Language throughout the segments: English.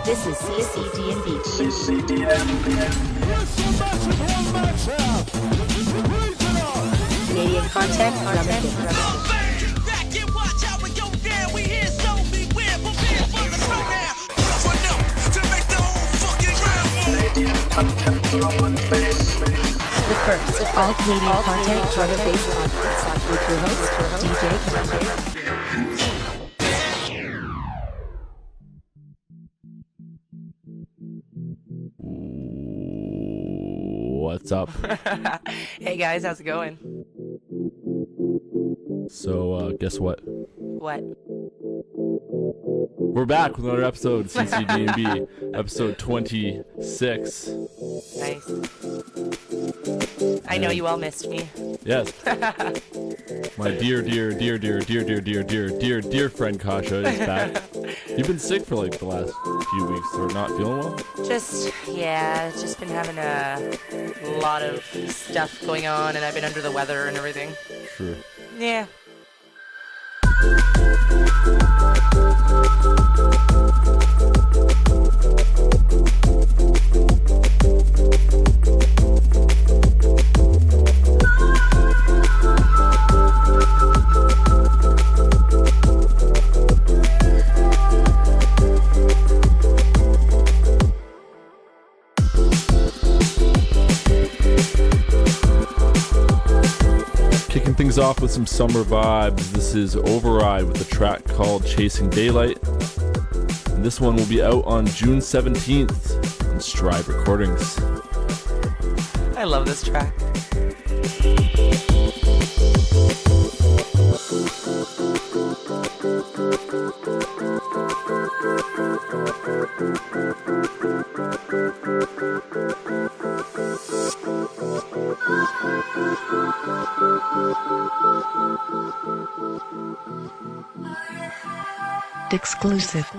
This is CCDnB. Canadian content, drum and bass. The first all Canadian content, drum and bass podcast with your host, DJ. What's up? Hey guys, how's it going? So, guess what? What? We're back with another episode of CCDnB, episode 26. Nice. I know you all missed me. Yes. My dear friend Kasha is back. You've been sick for like the last few weeks, or not feeling well? Just been having a lot of stuff going on, and I've been under the weather and everything. Sure. Yeah. Kicking things off with some summer vibes, this is Override with a track called Chasing Daylight. And this one will be out on June 17th on Stride Recordings. I love this track. Exclusive.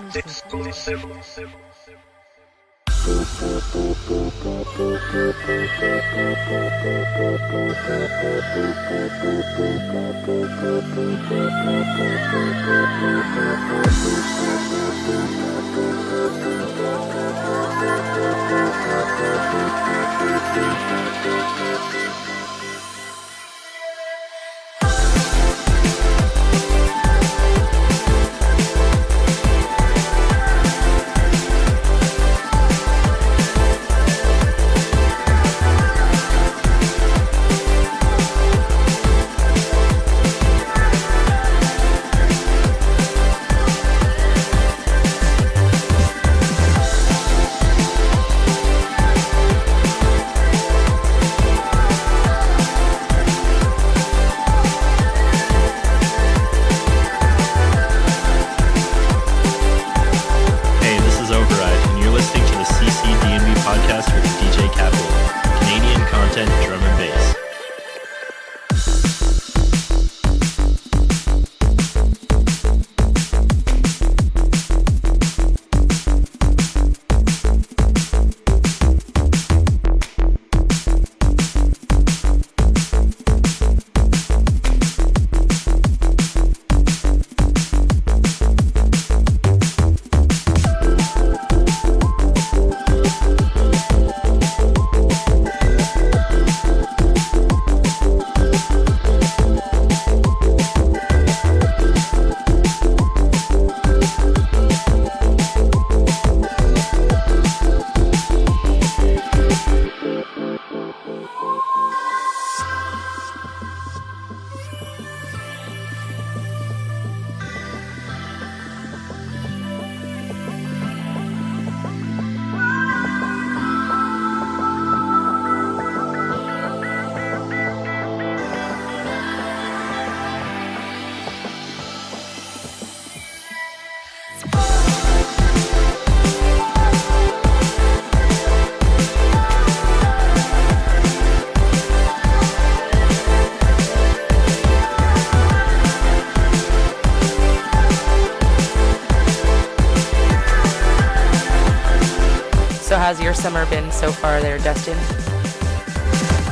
So how's your summer been so far there, Dustin?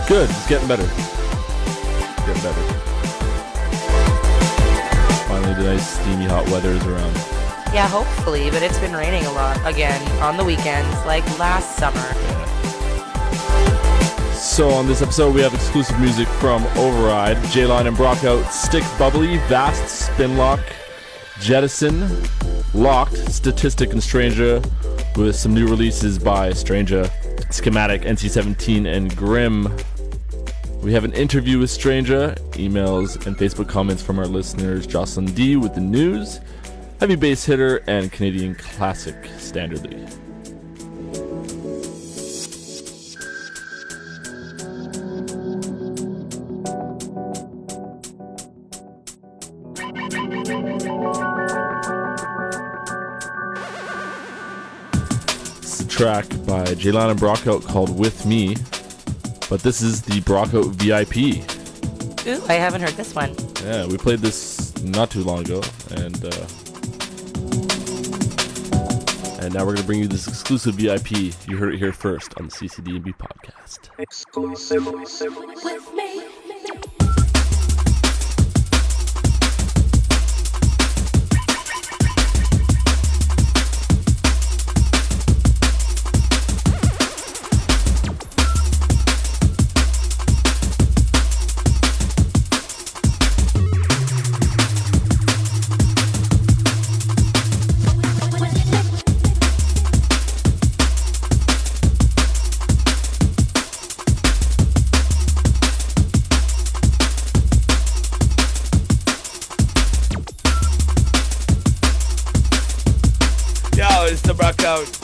Good, it's getting better. Getting better. Finally, the nice steamy hot weather is around. Yeah, hopefully, but it's been raining a lot again on the weekends, like last summer. So on this episode, we have exclusive music from Override, Jayline and Brockout, Stickbubbly, Vast, Spinlock, Jedison, Locked, Statistic, and Stranjah, with some new releases by Stranjah, Schematic, NC17, and Grimm. We have an interview with Stranjah, emails and Facebook comments from our listeners, JOCELYN D with the news, heavy bass hitter, and Canadian classic Standardly. Track by Jayline and Brockout called With Me, but this is the Brockout VIP. Ooh, I haven't heard this one. Yeah, we played this not too long ago, and now we're going to bring you this exclusive VIP. You heard it here first on the CCDnB podcast. Exclusive with me.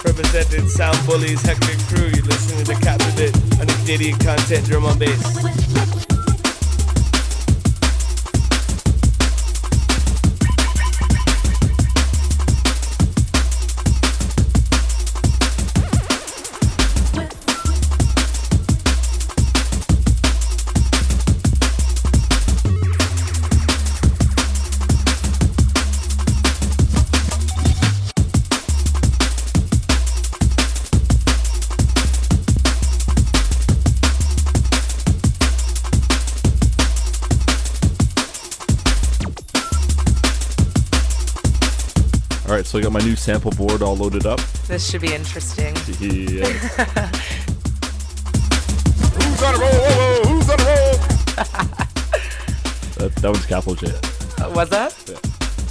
Representing Sound Bullies, Hector Crew. You're listening to Captivate on the Canadian content drum on bass. Alright, so I got my new sample board all loaded up. This should be interesting. Yes. Who's on a roll? Whoa, whoa, who's on a roll? that one's capital J. Was that? Yeah.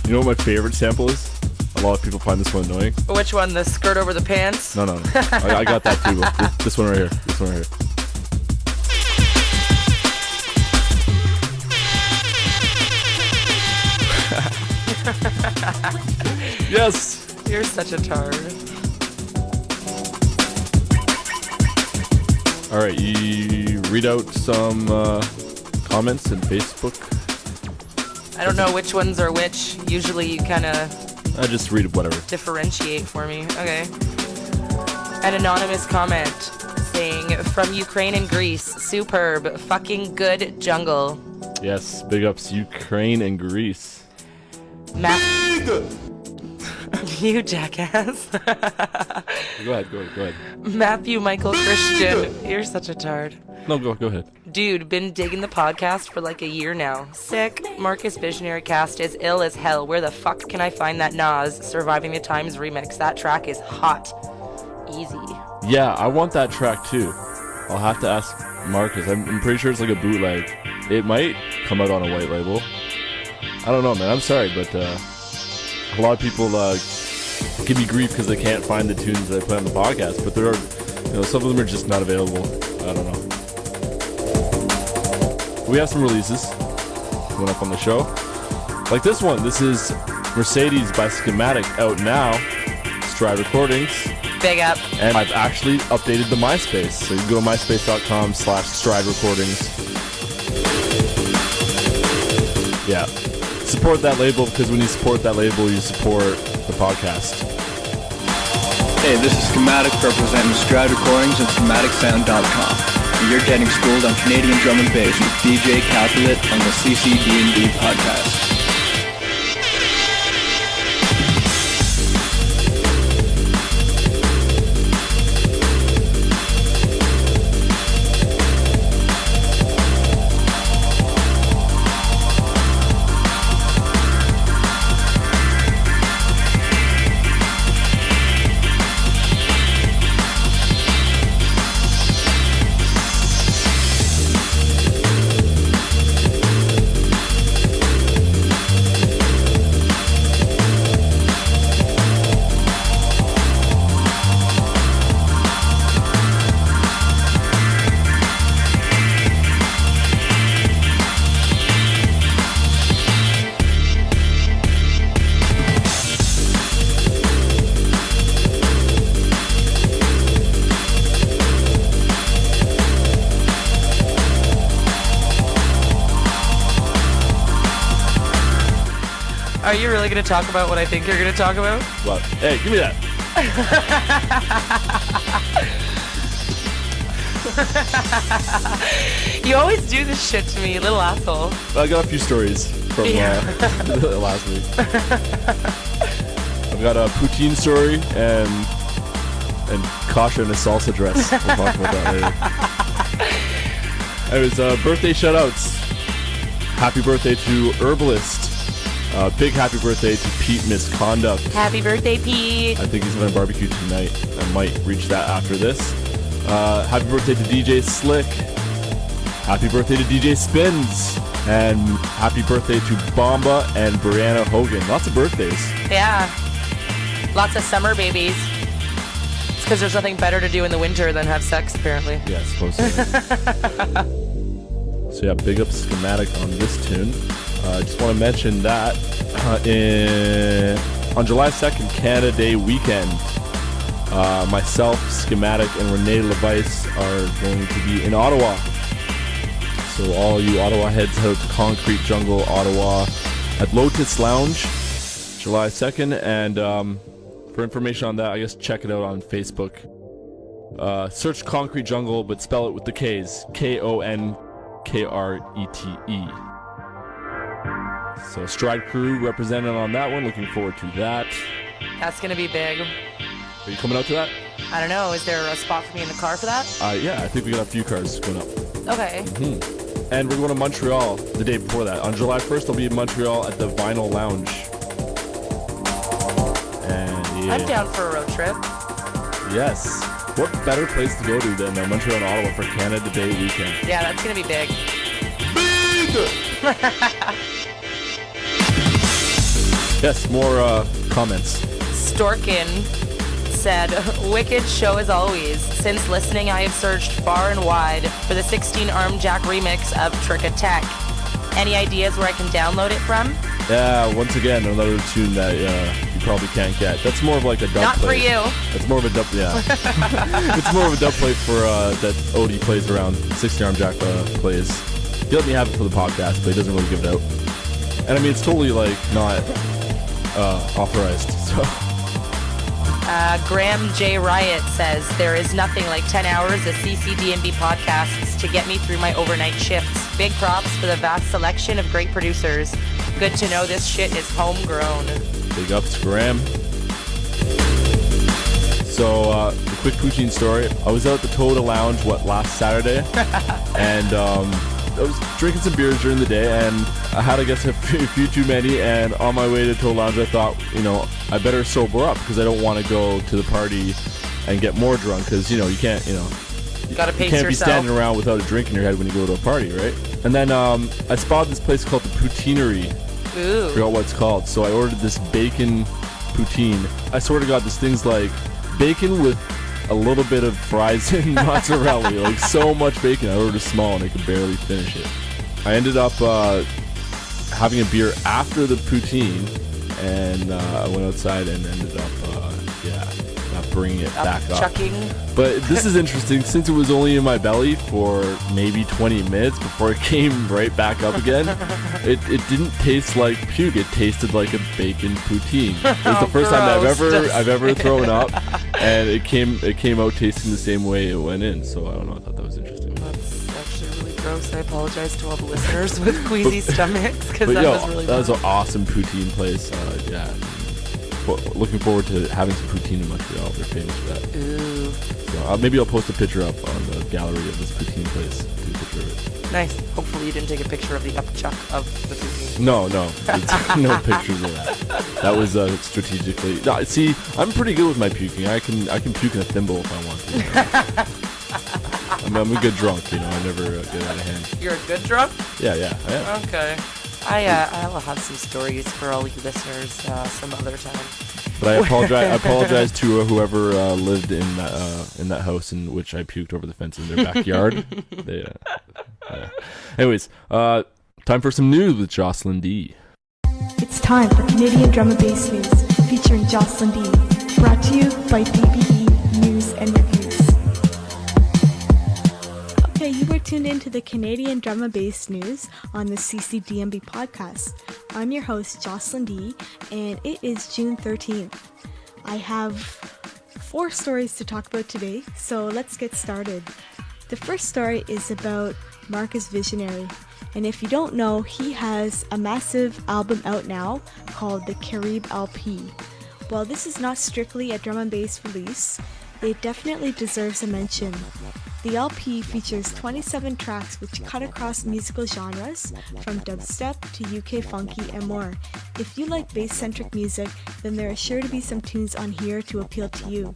You know what my favorite sample is? A lot of people find this one annoying. Which one? The skirt over the pants? No. I got that too, but this one right here. This one right here. Yes! You're such a tard. Alright, you read out some comments in Facebook. I don't know which ones are which. Usually you kind of I just read whatever. differentiate for me. Okay. An anonymous comment saying, from Ukraine and Greece, superb, fucking good jungle. Yes, big ups Ukraine and Greece. You jackass. Go ahead. Matthew Michael Christian. You're such a tard. No, go ahead. Dude, been digging the podcast for like a year now. Sick. Marcus Visionary Cast is ill as hell. Where the fuck can I find that Nas Surviving the Times remix? That track is hot. Easy. Yeah, I want that track too. I'll have to ask Marcus. I'm pretty sure it's like a bootleg. It might come out on a white label. I don't know, man. I'm sorry, but a lot of people give me grief because they can't find the tunes that I play on the podcast. But there are, some of them are just not available. I don't know. We have some releases coming up on the show, like this one. This is Mercedes by Schematic, out now. Stride Recordings. Big up. And I've actually updated the MySpace, so you can go to myspace.com/Stride Recordings. Yeah. Support that label, because when you support that label, you support the podcast. Hey, this is Schematic representing Stride Recordings and SchematicSound.com. And you're getting schooled on Canadian drum and bass with DJ Capulet on the CCDnB podcast. Are you really going to talk about what I think you're going to talk about? What? Hey, give me that. You always do this shit to me, you little asshole. I got a few stories from last week. I've got a poutine story and Kasha in a salsa dress. We'll talk about that later. Anyways, birthday shoutouts. Happy birthday to Herbalist. Big happy birthday to Pete Misconduct. Happy birthday, Pete. I think he's having a barbecue tonight. I might reach that after this. Happy birthday to DJ Slick. Happy birthday to DJ Spins. And happy birthday to Bomba and Brianna Hogan. Lots of birthdays. Yeah. Lots of summer babies. It's because there's nothing better to do in the winter than have sex, apparently. Yeah, I suppose so. So yeah, big up Schematic on this tune. I just want to mention that on July 2nd, Canada Day weekend, myself, Schematic, and Renee Levice are going to be in Ottawa. So all you Ottawa heads, head out to Concrete Jungle, Ottawa, at Lotus Lounge, July 2nd. And for information on that, I guess check it out on Facebook. Search Concrete Jungle, but spell it with the K's. KONKRETE. So Stride Crew represented on that one. Looking forward to that. That's going to be big. Are you coming out to that? I don't know. Is there a spot for me in the car for that? Yeah, I think we got a few cars going up. Okay. And we're going to Montreal the day before that. On July 1st, I'll be in Montreal at the Vinyl Lounge. And yeah. I'm down for a road trip. Yes. What better place to go to than Montreal and Ottawa for Canada Day weekend? Yeah, that's going to be big. Big! Yes, more comments. Storkin said, wicked show as always. Since listening, I have searched far and wide for the 16-arm jack remix of Trick Attack. Any ideas where I can download it from? Yeah, once again, another tune that you probably can't get. That's more of like a dub Not plate. for you. It's more of a dub, yeah. It's more of a dub plate for that Odie plays around. 16-arm jack plays. He let me have it for the podcast, but he doesn't really give it out. And I mean, it's totally like not authorized, so. Graham J. Riot says, there is nothing like 10 hours of CCDnB podcasts to get me through my overnight shifts. Big props for the vast selection of great producers. Good to know this shit is homegrown. Big ups, Graham. So, the quick poutine story. I was out at the Toda Lounge, last Saturday? And, I was drinking some beers during the day, and I had, I guess, a few too many, and on my way to Toda Lounge, I thought, I better sober up, because I don't want to go to the party and get more drunk, because, you can't, Gotta pace you can't be yourself. standing around without a drink in your head when you go to a party, right? And then I spotted this place called the Poutineery. Ooh. I forgot what it's called. So I ordered this bacon poutine. I swear to God, this thing's like bacon with a little bit of fries and mozzarella. Like so much bacon. I ordered a small and I could barely finish it. I ended up having a beer after the poutine, and I went outside and ended up not bringing it back up. Chucking. But this is interesting, since it was only in my belly for maybe 20 minutes before it came right back up again. It didn't taste like puke. It tasted like a bacon poutine. It was the first time I've ever thrown up, and it came out tasting the same way it went in. So I don't know. I thought that was interesting. That's actually really gross. I apologize to all the listeners with queasy stomachs, because that was really that was bad. an awesome poutine place. Yeah. Looking forward to having some poutine in Montreal. They're famous for that. Ooh. So maybe I'll post a picture up on the gallery of this poutine place. Take a picture of it. Nice. Hopefully you didn't take a picture of the upchuck of the poutine. No. It's no pictures of that. That was strategically. No, see, I'm pretty good with my puking. I can puke in a thimble if I want to. I'm a good drunk, I never get out of hand. You're a good drunk? Yeah, I am. Okay. I'll have some stories for all you listeners some other time. But I apologize to whoever lived in that house in which I puked over the fence in their backyard. Anyways, time for some news with JOCELYN D. It's time for Canadian Drum and Bass News, featuring JOCELYN D. Brought to you by DBE News and Reviews. Okay, you were tuned into the Canadian Drum and Bass News on the CCDnB podcast. I'm your host, JOCELYN D, and it is June 13th. I have 4 stories to talk about today, so let's get started. The first story is about Marcus Visionary, and if you don't know, he has a massive album out now called the Carib LP. While this is not strictly a drum and bass release, it definitely deserves a mention. The LP features 27 tracks which cut across musical genres, from dubstep to UK funky and more. If you like bass-centric music, then there are sure to be some tunes on here to appeal to you.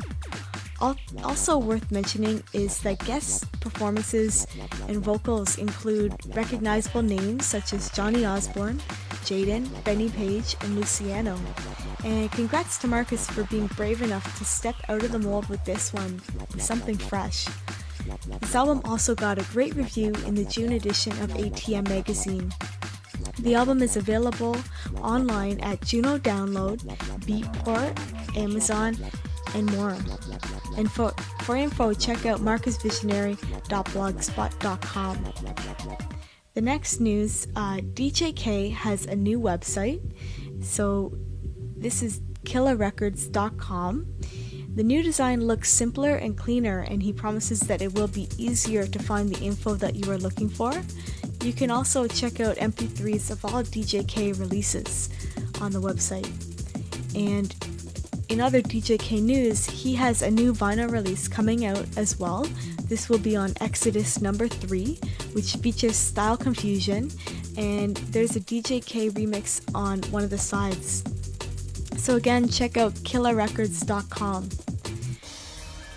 Also worth mentioning is that guest performances and vocals include recognizable names such as Johnny Osborne, Jaden, Benny Page, and Luciano. And congrats to Marcus for being brave enough to step out of the mold with this one, something fresh. This album also got a great review in the June edition of ATM magazine. The album is available online at Juno Download, Beatport, Amazon, and more. And for info, check out marcusvisionary.blogspot.com. The next news, DJK has a new website. So this is killerrecords.com. The new design looks simpler and cleaner, and he promises that it will be easier to find the info that you are looking for. You can also check out MP3s of all DJK releases on the website. And in other DJK news, he has a new vinyl release coming out as well. This will be on Exodus number 3, which features Style Confusion, and there's a DJK remix on one of the sides. So again, check out killerrecords.com.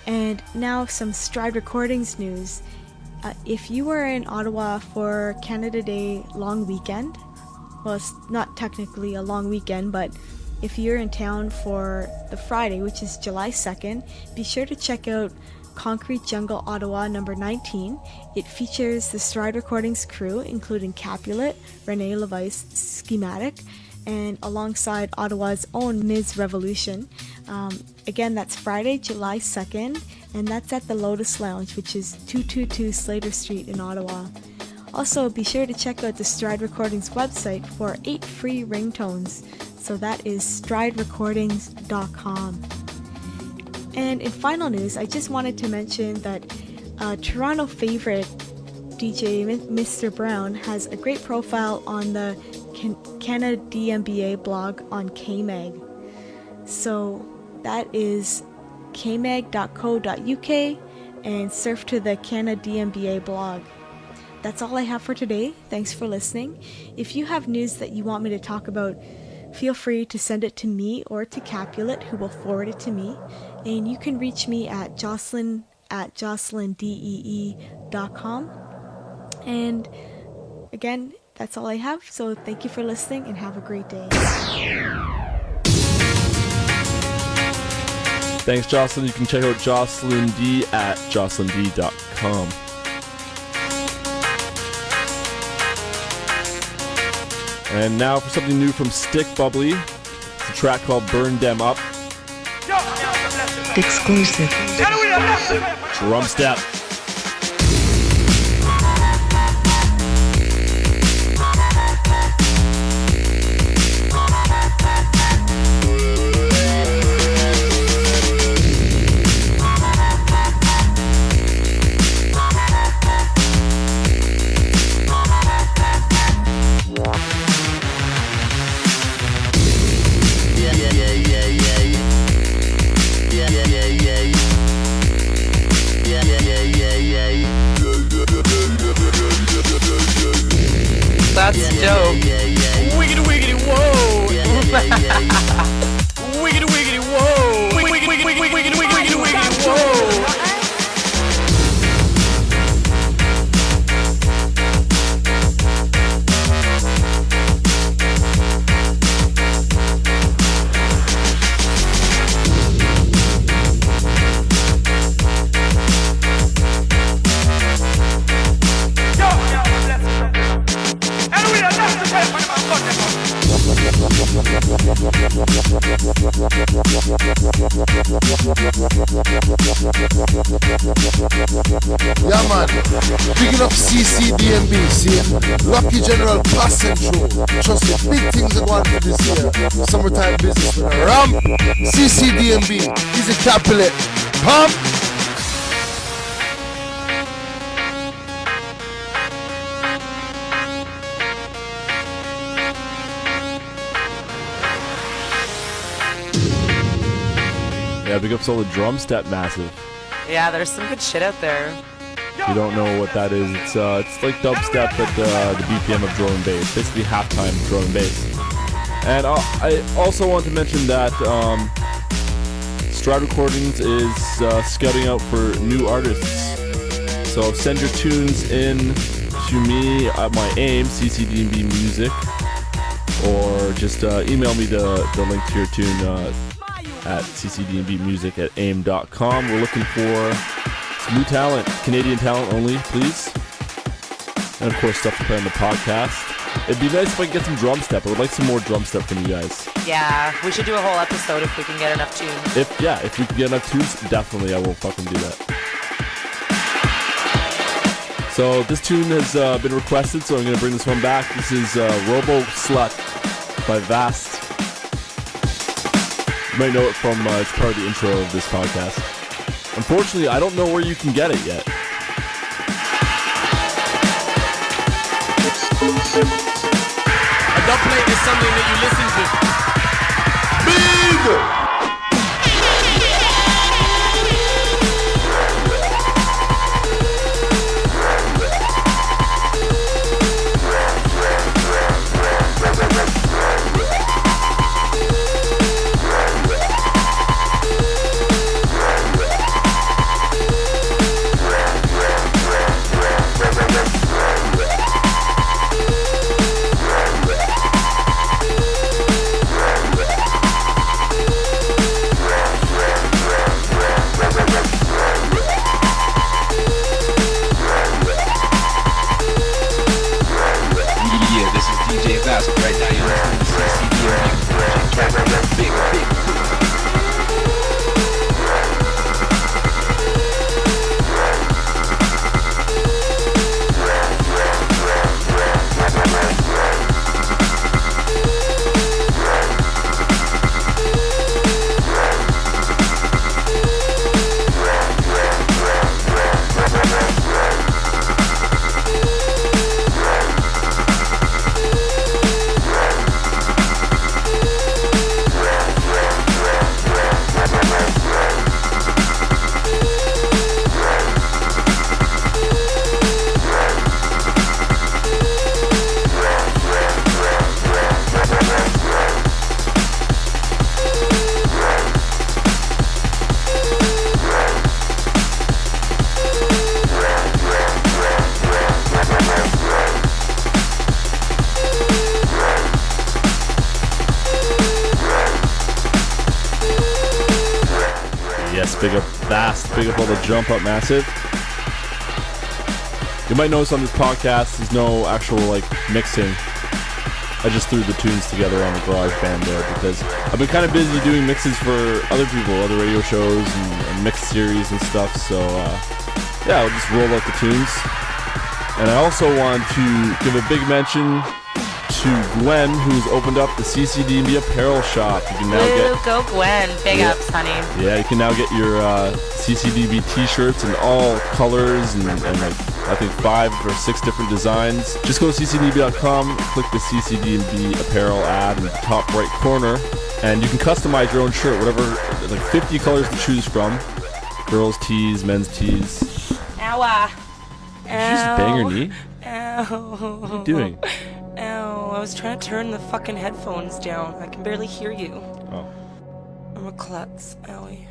And now some Stride Recordings news. If you were in Ottawa for Canada Day long weekend, well, it's not technically a long weekend, but if you're in town for the Friday, which is July 2nd, be sure to check out Concrete Jungle Ottawa number 19. It features the Stride Recordings crew, including Capulet, Renee Levice, Schematic, and alongside Ottawa's own Ms. Revolution. Again, that's Friday, July 2nd, and that's at the Lotus Lounge, which is 222 Slater Street in Ottawa. Also, be sure to check out the Stride Recordings website for 8 free ringtones. So that is striderecordings.com. And in final news, I just wanted to mention that Toronto favorite DJ Mr. Brown has a great profile on the CCDnB blog on KMag. So that is kmag.co.uk, and surf to the CCDnB blog. That's all I have for today. Thanks for listening. If you have news that you want me to talk about, feel free to send it to me or to Capulet, who will forward it to me. And you can reach me at JOCELYN at JOCELYNDEE.com. And again, that's all I have. So thank you for listening and have a great day. Thanks, JOCELYN. You can check out JOCELYN D at JOCELYND.com. And now for something new from Stickbubbly. It's a track called Burn Dem Up. Exclusive. Drum step. Yeah. Yeah man, picking up CCDnB, see? Lucky General passing through. Trust me, big things are going for this year. Summertime business with a ramp. CCDnB, easy Capulet. Pump! Yeah, big ups all the drum step massive. Yeah, there's some good shit out there. If you don't know what that is, it's like dubstep at the BPM of drum and bass, basically halftime drum and bass. And I also want to mention that Stride Recordings is scouting out for new artists. So send your tunes in to me at my AIM, CCDnB Music, or just email me the link to your tune at ccdnbmusic@aim.com. We're looking for some new talent, Canadian talent only, please. And of course, stuff to play on the podcast. It'd be nice if I could get some drum step. I would like some more drum step from you guys. Yeah, we should do a whole episode if we can get enough tunes. If we can get enough tunes, definitely I will fucking do that. So this tune has been requested, so I'm going to bring this one back. This is Roboslut by Vast. You might know it from, it's part of the intro of this podcast. Unfortunately, I don't know where you can get it yet. A dub plate is something that you listen to. Big! Right now you're listening to CCDnB. Big. Big up Vast, big up all the Jump Up Massive. You might notice on this podcast there's no actual mixing. I just threw the tunes together on the GarageBand there because I've been kind of busy doing mixes for other people, other radio shows and mixed series and stuff, so yeah, I'll just roll out the tunes. And I also want to give a big mention to Gwen, who's opened up the CCDnB apparel shop. You can now go Gwen. Big ups, honey. Yeah, you can now get your CCDnB t-shirts in all colors and I think 5 or 6 different designs. Just go to ccdnb.com, click the CCDnB apparel ad in the top right corner, and you can customize your own shirt, whatever, 50 colors to choose from. Girls' tees, men's tees. Ow. Did you just bang your knee? Ow. What are you doing? Ow, I was trying to turn the fucking headphones down. I can barely hear you. Oh. I'm a klutz. Owie.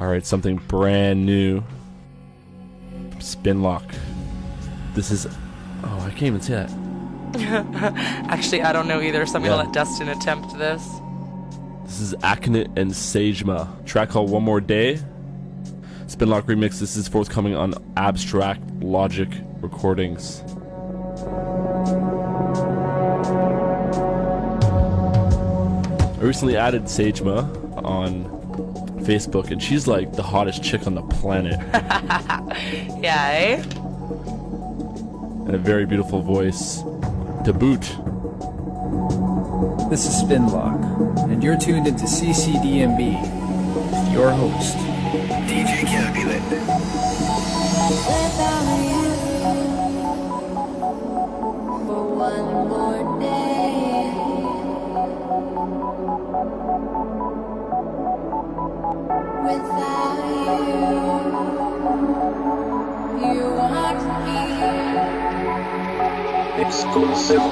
Alright, something brand new. Spinlock. This is... Oh, I can't even say that. Actually, I don't know either, so I'm gonna let Dustin attempt this. This is Aconit and Saejma. Track called One More Day. Spinlock remix. This is forthcoming on Abstract Logic Recordings. I recently added Saejma on Facebook, and she's like the hottest chick on the planet. Yeah, eh? And a very beautiful voice to boot. This is Spinlock, and you're tuned into CCDnB with your host, DJ Capulet. Without you for one more day, without you aren't here. Exclusive.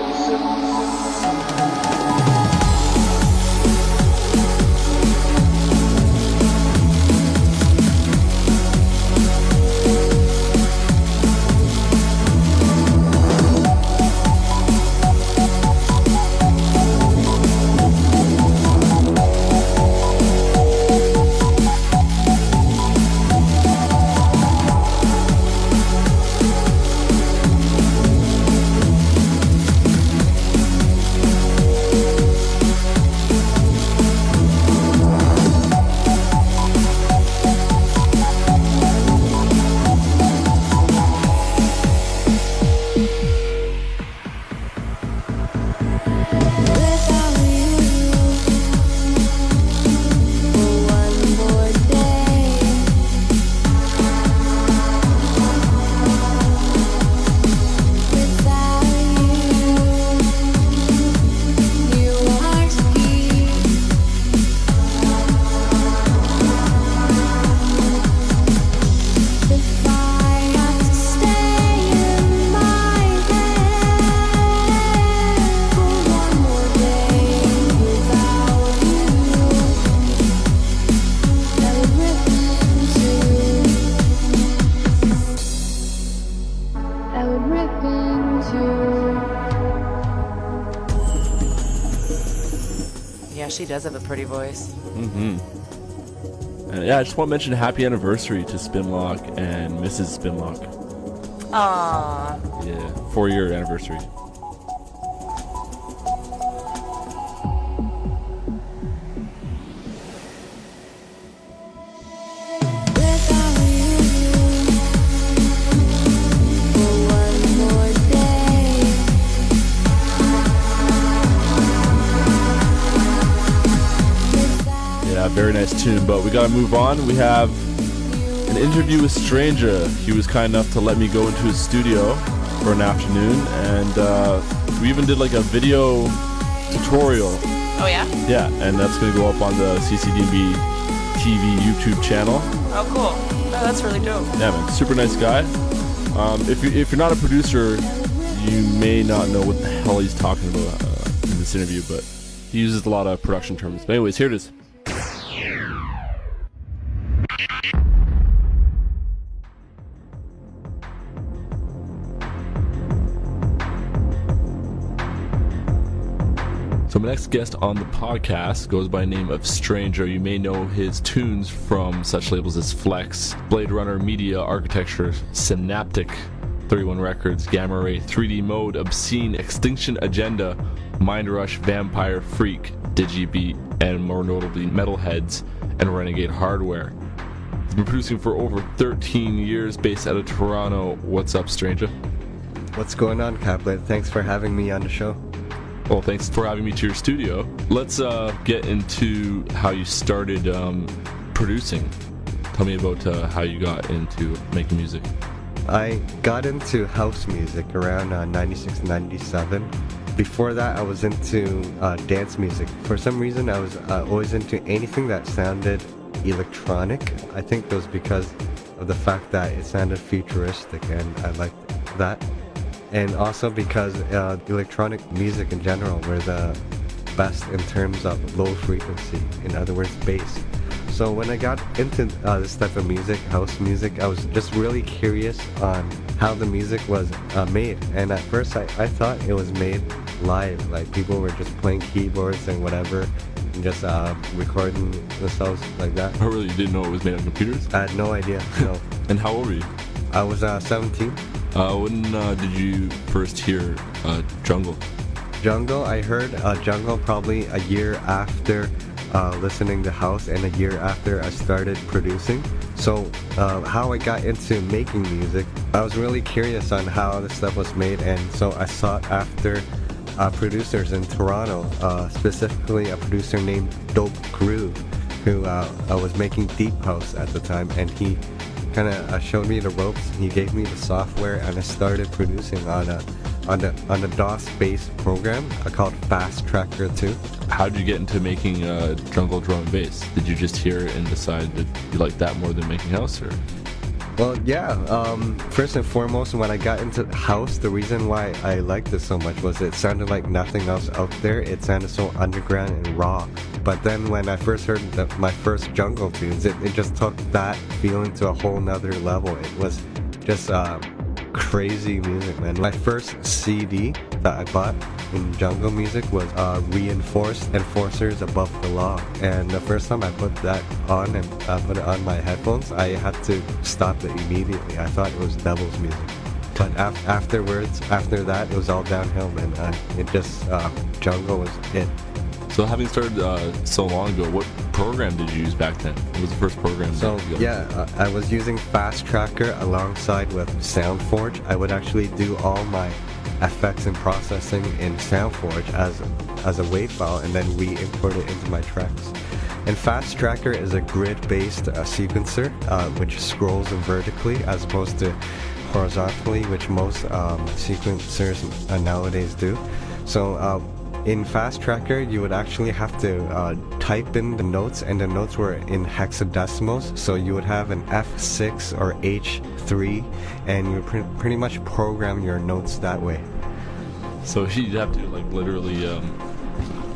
She does have a pretty voice. And yeah, I just want to mention happy anniversary to Spinlock and Mrs. Spinlock. Aww. Yeah, 4-year anniversary. Very nice tune, but we gotta move on. We have an interview with Stranjah. He was kind enough to let me go into his studio for an afternoon, and we even did like a video tutorial. Oh yeah? Yeah, and that's gonna go up on the CCDnB TV YouTube channel. Oh cool. Oh, that's really dope. Yeah, man, super nice guy. If you're not a producer, you may not know what the hell he's talking about in this interview, but he uses a lot of production terms. But anyways, here it is. So my next guest on the podcast goes by the name of Stranjah. You may know his tunes from such labels as Flex, Blade Runner Media, Architecture, Synaptic, 31 Records, Gamma Ray, 3D Mode, Obscene, Extinction Agenda, Mind Rush, Vampire, Freak, Digi Beat, and more notably Metalheads and Renegade Hardware. He's been producing for over 13 years, based out of Toronto. What's up, Stranjah? What's going on, Caplet? Thanks for having me on the show. Well, thanks for having me to your studio. Let's get into how you started producing. Tell me about how you got into making music. I got into house music around 96, 97. Before that, I was into dance music. For some reason, I was always into anything that sounded electronic. I think it was because of the fact that it sounded futuristic, and I liked that. And also because electronic music in general were the best in terms of low frequency, in other words, bass. So when I got into this type of music, house music, I was just really curious on how the music was made. And at first I thought it was made live, like people were just playing keyboards and whatever, and just recording themselves like that. Oh really, you didn't know it was made on computers? I had no idea, no. And how old were you? I was 17. When did you first hear jungle? Jungle, I heard jungle probably a year after listening to house and a year after I started producing. So how I got into making music, I was really curious on how this stuff was made, and so I sought after producers in Toronto, specifically a producer named Dope Groove, who was making deep house at the time, and he kind of showed me the ropes. He gave me the software, and I started producing on a DOS-based program called Fast Tracker 2. How did you get into making jungle drum and bass? Did you just hear it and decide that you liked that more than making house, or? Well, yeah. First and foremost, when I got into house, the reason why I liked it so much was it sounded like nothing else out there. It sounded so underground and raw. But then when I first heard my first jungle tunes, it just took that feeling to a whole nother level. It was just crazy music, man. My first CD that I bought in jungle music was Reinforced Enforcers Above the Law, and the first time I put that on and put it on my headphones, I had to stop it immediately. I thought it was devil's music. But after that, it was all downhill, man. It just jungle was it. So having started so long ago, what program did you use back then? What was the first program? So yeah, I was using Fast Tracker alongside with SoundForge. I would actually do all my effects and processing in SoundForge as a WAV file, and then re-import it into my tracks. And Fast Tracker is a grid-based sequencer, which scrolls vertically as opposed to horizontally, which most sequencers nowadays do. So in Fast Tracker, you would actually have to type in the notes, and the notes were in hexadecimals, so you would have an F6 or H3, and you would pretty much program your notes that way. So you'd have to, like, literally...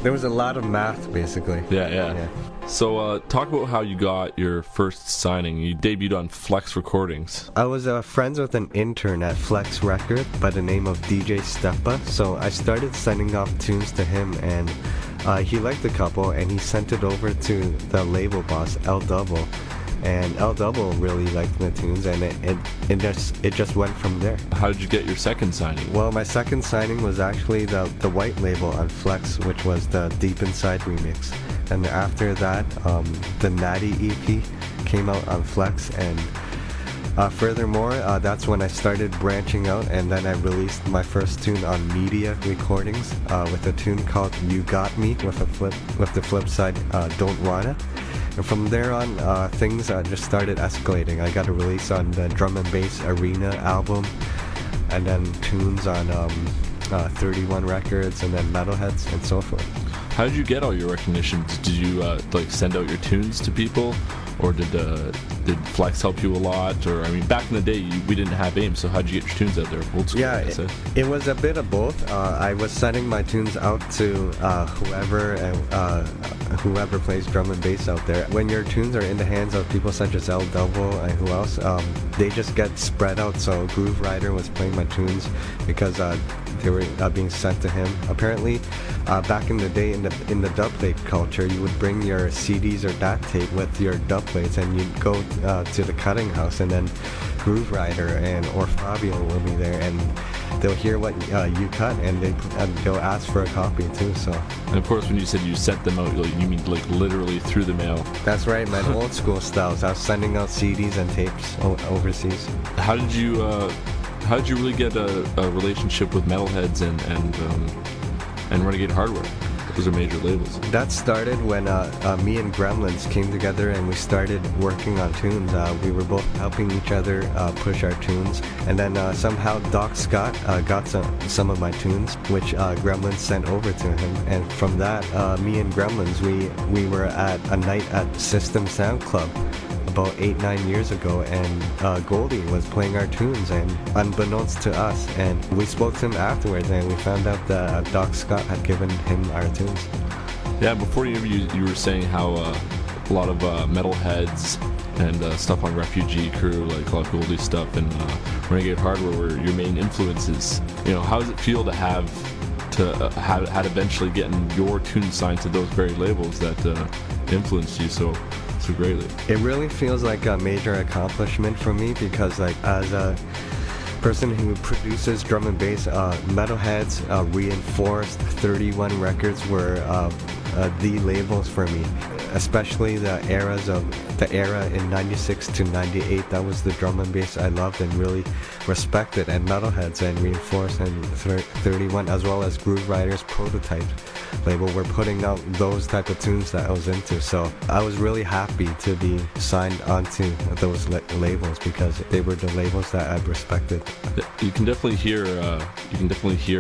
There was a lot of math, basically. Yeah. So talk about how you got your first signing. You debuted on Flex Recordings. I was friends with an intern at Flex Record by the name of DJ Steppa, so I started sending off tunes to him, and he liked a couple, and he sent it over to the label boss, L Double, and L Double really liked the tunes, and it just went from there. How did you get your second signing? Well, my second signing was actually the white label on Flex, which was the Deep Inside remix. And after that, the Natty EP came out on Flex, and furthermore, that's when I started branching out, and then I released my first tune on Media Recordings with a tune called You Got Me, with the flip side, Don't Wanna. And from there on, things just started escalating. I got a release on the Drum and Bass Arena album, and then tunes on 31 Records, and then Metalheads, and so forth. How did you get all your recognition? Did you like send out your tunes to people, or did Flex help you a lot? Or I mean, back in the day, we didn't have AIM, so how'd you get your tunes out there? Old school, yeah, it was a bit of both. I was sending my tunes out to whoever plays drum and bass out there. When your tunes are in the hands of people such as L Double and who else, they just get spread out. So Groove Rider was playing my tunes because they were being sent to him. Apparently, back in the day, in the dubplate culture, you would bring your CDs or DAT tape with your dubplates, and you'd go to the cutting house, and then Groove Rider or Fabio will be there, and they'll hear what you cut, and they'll ask for a copy too. So. And of course, when you said you sent them out, you mean like literally through the mail? That's right, man. Old school styles. I was sending out CDs and tapes overseas. How did you really get a relationship with Metalheads and Renegade Hardware? Those are major labels. That started when me and Gremlins came together and we started working on tunes. We were both helping each other push our tunes, and then somehow Doc Scott got some of my tunes, which Gremlins sent over to him. And from that, me and Gremlins, we were at a night at System Sound Club about 8-9 years ago, and Goldie was playing our tunes, and unbeknownst to us, and we spoke to him afterwards, and we found out that Doc Scott had given him our tunes. Yeah, before the interview, you were saying how a lot of Metalheads and stuff on Refugee Crew, like a lot of Goldie stuff, and Renegade Hardware were your main influences. You know, how does it feel to have eventually getting your tunes signed to those very labels that influenced you so greatly? It really feels like a major accomplishment for me, because like as person who produces drum and bass. Metalheadz, Reinforced, 31 Records were the labels for me, especially the era in 96 to 98. That was the drum and bass I loved and really respected. And Metalheadz and Reinforced and 31, as well as Groove Riders Prototype label, were putting out those type of tunes that I was into. So I was really happy to be signed onto those labels because they were the labels that I respected. You can definitely hear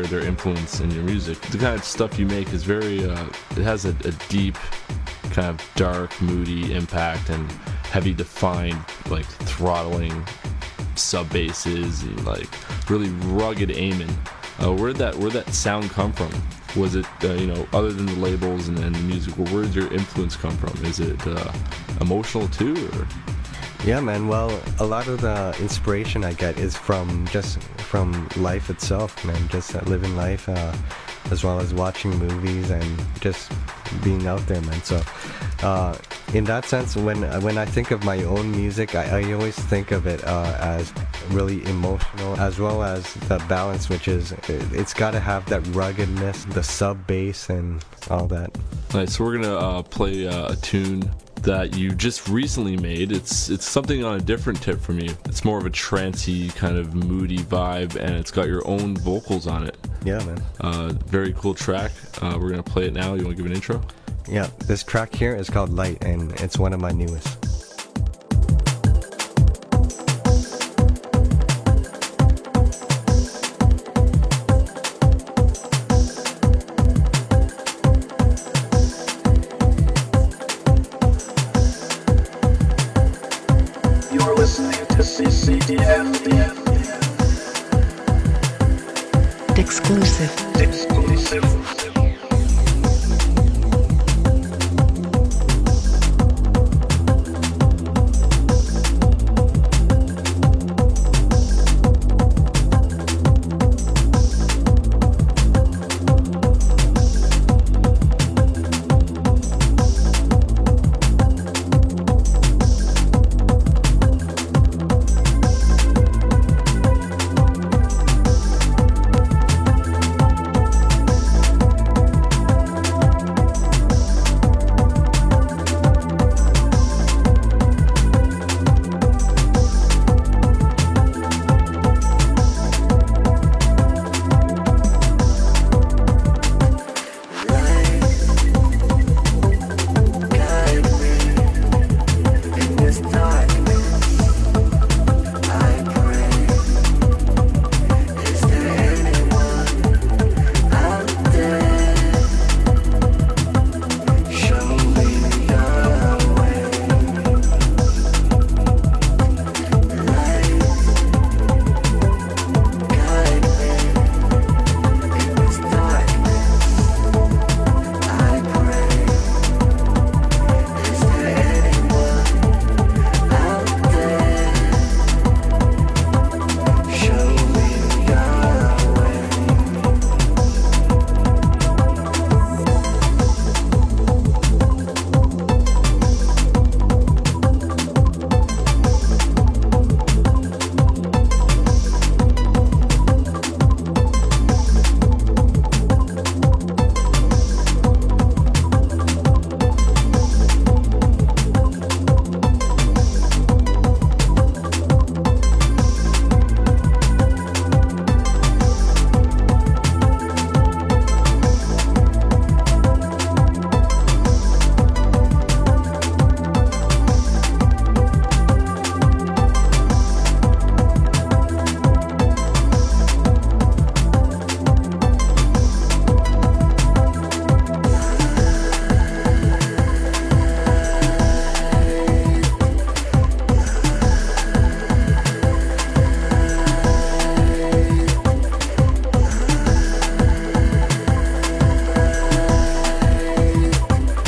their influence in your music. The kind of stuff you make is very it has a deep kind of dark, moody impact and heavy defined, like throttling sub basses and like really rugged aiming. Where'd that sound come from? Was it other than the labels and the music? Where did your influence come from? Is it emotional too, or? Yeah, man. Well, a lot of the inspiration I get is from life itself, man. Just living life, as well as watching movies and just being out there, man. So, in that sense, when I think of my own music, I always think of it as really emotional, as well as the balance, which is it's got to have that ruggedness, the sub bass, and all that. Nice. So we're gonna play a tune that you just recently made. It's something on a different tip from you. It's more of a trancey kind of moody vibe, and it's got your own vocals on it. Yeah, man. Very cool track. We're gonna play it now. You want to give an intro? Yeah, this track here is called Light, and it's one of my newest. You're listening to CCDnB. Exclusive.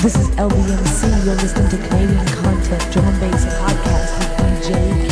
This is LBMC. You're listening to Canadian Content, Drum and Bass Podcast with DJ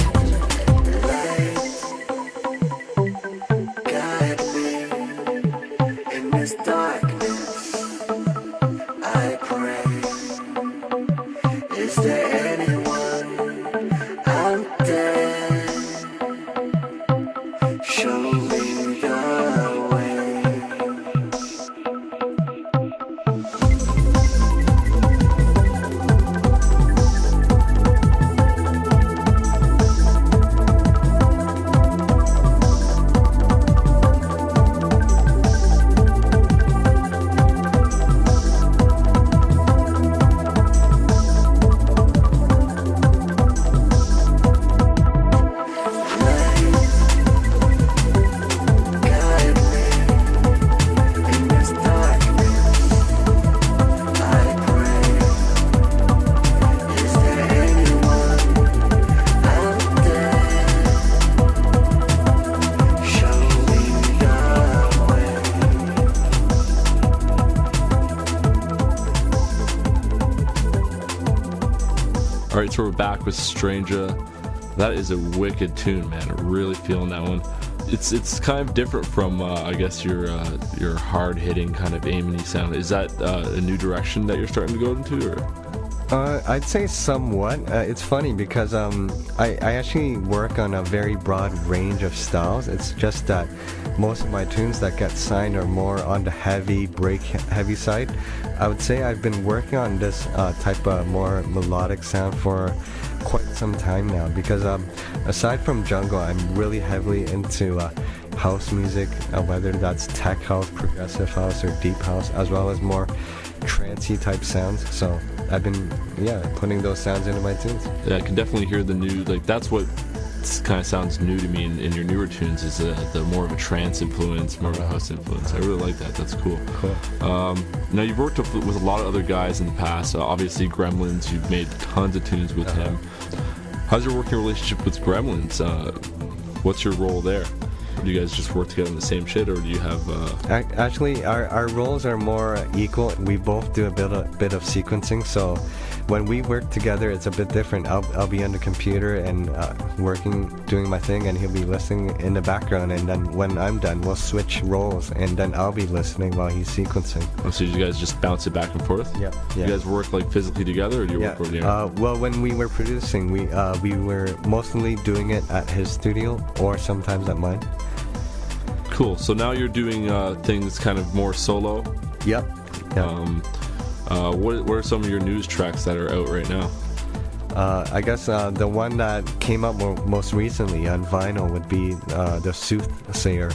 Alright, so we're back with Stranjah. That is a wicked tune, man. I'm really feeling that one. It's kind of different from I guess your hard hitting kind of aiming sound. Is that a new direction that you're starting to go into, or? I'd say somewhat. It's funny because I actually work on a very broad range of styles. It's just that most of my tunes that get signed are more on the heavy, heavy side. I would say I've been working on this type of more melodic sound for quite some time now because aside from jungle, I'm really heavily into house music, whether that's tech house, progressive house, or deep house, as well as more trancey type sounds. So I've been putting those sounds into my tunes. Yeah, I can definitely hear the new, like that's what kind of sounds new to me in your newer tunes is the more of a trance influence, more of a house influence. I really like that. That's cool. Now you've worked with a lot of other guys in the past. Obviously Gremlins, you've made tons of tunes with him. How's your working relationship with Gremlins? What's your role there? Do you guys just work together on the same shit, or do you have Actually, our roles are more equal. We both do a bit of sequencing, so when we work together it's a bit different. I'll be on the computer and working, doing my thing, and he'll be listening in the background, and then when I'm done we'll switch roles, and then I'll be listening while he's sequencing. Oh, so you guys just bounce it back and forth? Yeah. You guys work like physically together, or do you work over there? Well, when we were producing, we were mostly doing it at his studio or sometimes at mine. Cool. So now you're doing things kind of more solo. Yep. What are some of your news tracks that are out right now? I guess the one that came up most recently on vinyl would be the Soothsayer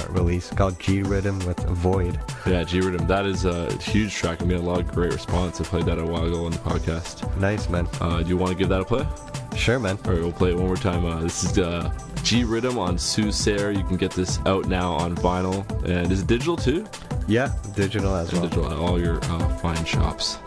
release called Riddim with Void. Yeah, Riddim. That is a huge track. I made a lot of great response. I played that a while ago on the podcast. Nice, man. Do you want to give that a play? Sure, man. Alright, we'll play it one more time. This is Riddim on Soothsayer. You can get this out now on vinyl. And is it digital too? Yeah, digital as well. Digital at all your fine shops.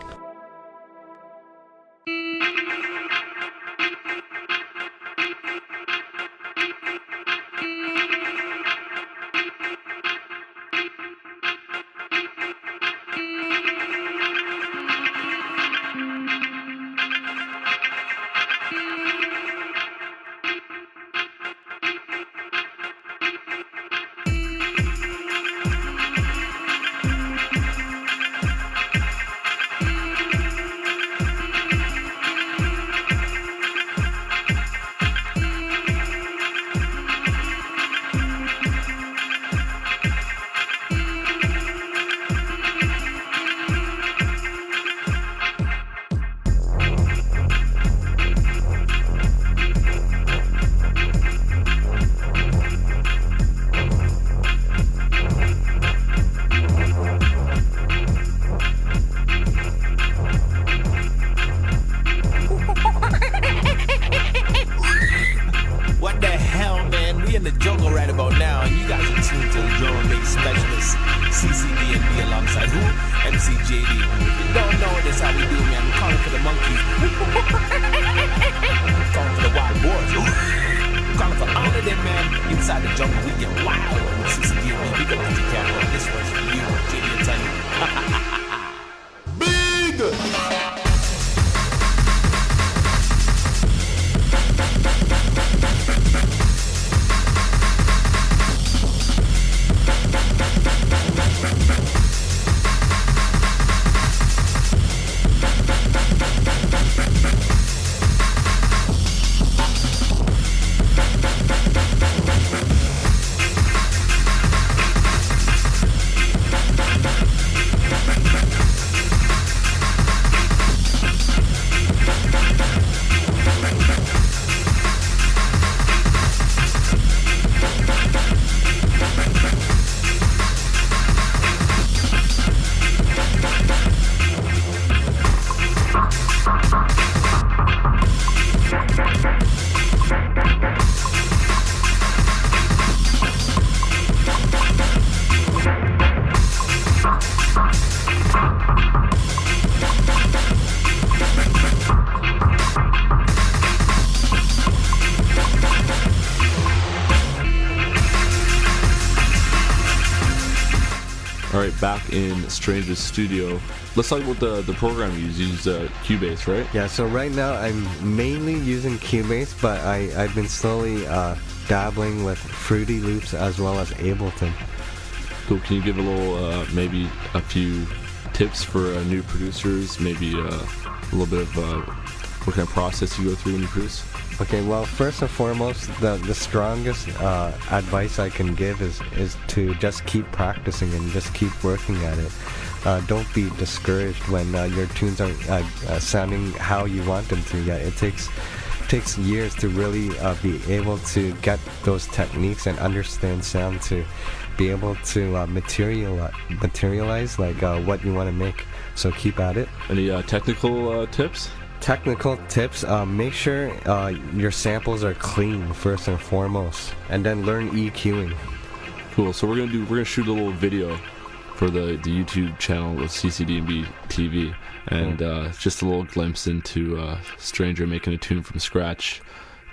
CCDnB alongside who? MC JD. You don't know this how we do, man. We're calling for the monkeys. We're calling for the wild boars. We're calling for all of them, man. Inside the jungle, we get wild. CCDnB, big up Digi Capital. This one's for you, JD and Tiny. Big! All right, back in Stranjah's studio. Let's talk about the program you use. You use Cubase, right? Yeah, so right now I'm mainly using Cubase, but I've been slowly dabbling with Fruity Loops as well as Ableton. Cool. Can you give a little, maybe a few tips for new producers? Maybe a little bit of what kind of process you go through when you produce? Okay, well, first and foremost, the strongest advice I can give is to just keep practicing and just keep working at it. Don't be discouraged when your tunes aren't sounding how you want them to. Yeah, it takes years to really be able to get those techniques and understand sound to be able to materialize like what you want to make. So keep at it. Any technical tips? Technical tips, make sure your samples are clean first and foremost, and then learn EQing. Cool. So we're gonna shoot a little video for the YouTube channel of CCDnB TV, and just a little glimpse into Stranjah making a tune from scratch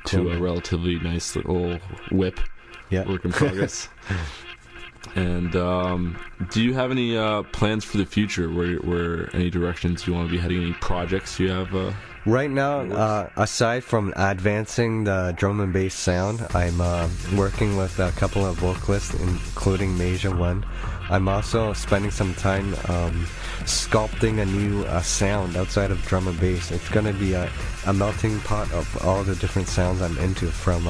to a relatively nice little whip. Yeah. Work in progress. And do you have any plans for the future? Where any directions you want to be heading? Any projects you have? Right now, aside from advancing the drum and bass sound, I'm working with a couple of vocalists, including Major One. I'm also spending some time sculpting a new sound outside of drum and bass. It's going to be a melting pot of all the different sounds I'm into, from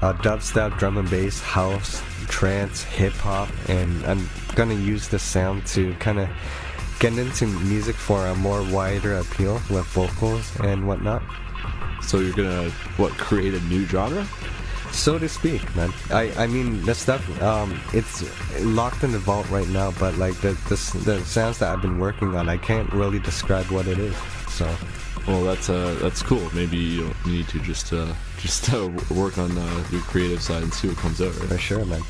dubstep, drum and bass, house, trance, hip-hop, and I'm gonna use the sound to kind of get into music for a more wider appeal with vocals and whatnot. So you're gonna create a new genre, so to speak, man. I mean, the stuff it's locked in the vault right now, but like the sounds that I've been working on, I can't really describe what it is. So well, that's cool. Maybe you need to just work on your creative side and see what comes out, right? For sure, man.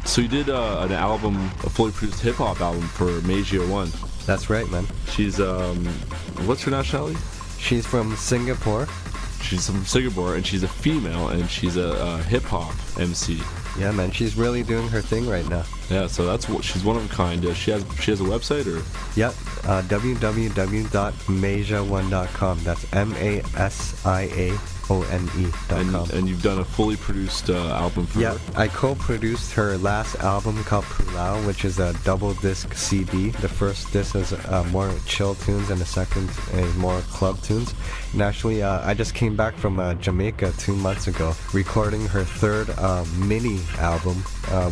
So you did an album, a fully produced hip hop album for Major One. That's right, man. She's what's her nationality? She's from Singapore. She's from Singapore, and she's a female, and she's a hip hop MC. Yeah, man, she's really doing her thing right now. Yeah, so that's what she's one of a kind. She has a website, or? Yep, www.masiaone.com. That's MASIAONE.com. And you've done a fully produced album for her? Yeah, I co-produced her last album called Pulau, which is a double disc CD. The first disc is more chill tunes, and the second is more club tunes. And actually, I just came back from Jamaica 2 months ago, recording her third mini album,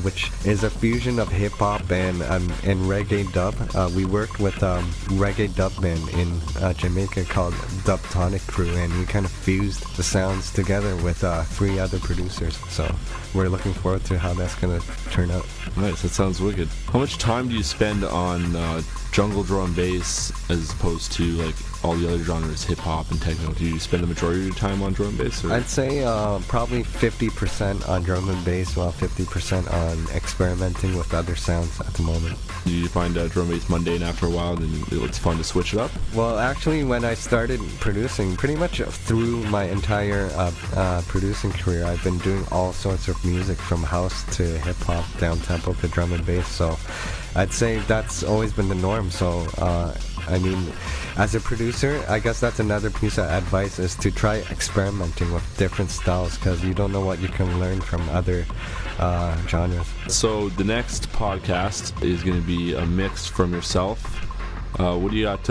which is a fusion of hip-hop and reggae dub. We worked with a reggae dub band in Jamaica called Dubtonic Crew, and we kind of fused the sounds together with 3 other producers. So we're looking forward to how that's going to turn out. Nice, that sounds wicked. How much time do you spend on jungle drum bass as opposed to like all the other genres, hip-hop and techno? Do you spend the majority of your time on drum bass? Or? I'd say probably 50% on drum and bass, while 50% on experimenting with other sounds at the moment. Do you find drum bass mundane after a while, and then it's fun to switch it up? Well, actually, when I started producing, pretty much through my entire producing career, I've been doing all sorts of music, from house to hip-hop, down-tempo to drum and bass, so I'd say that's always been the norm. So I mean, as a producer, I guess that's another piece of advice, is to try experimenting with different styles, because you don't know what you can learn from other genres. So the next podcast is going to be a mix from yourself. What do you got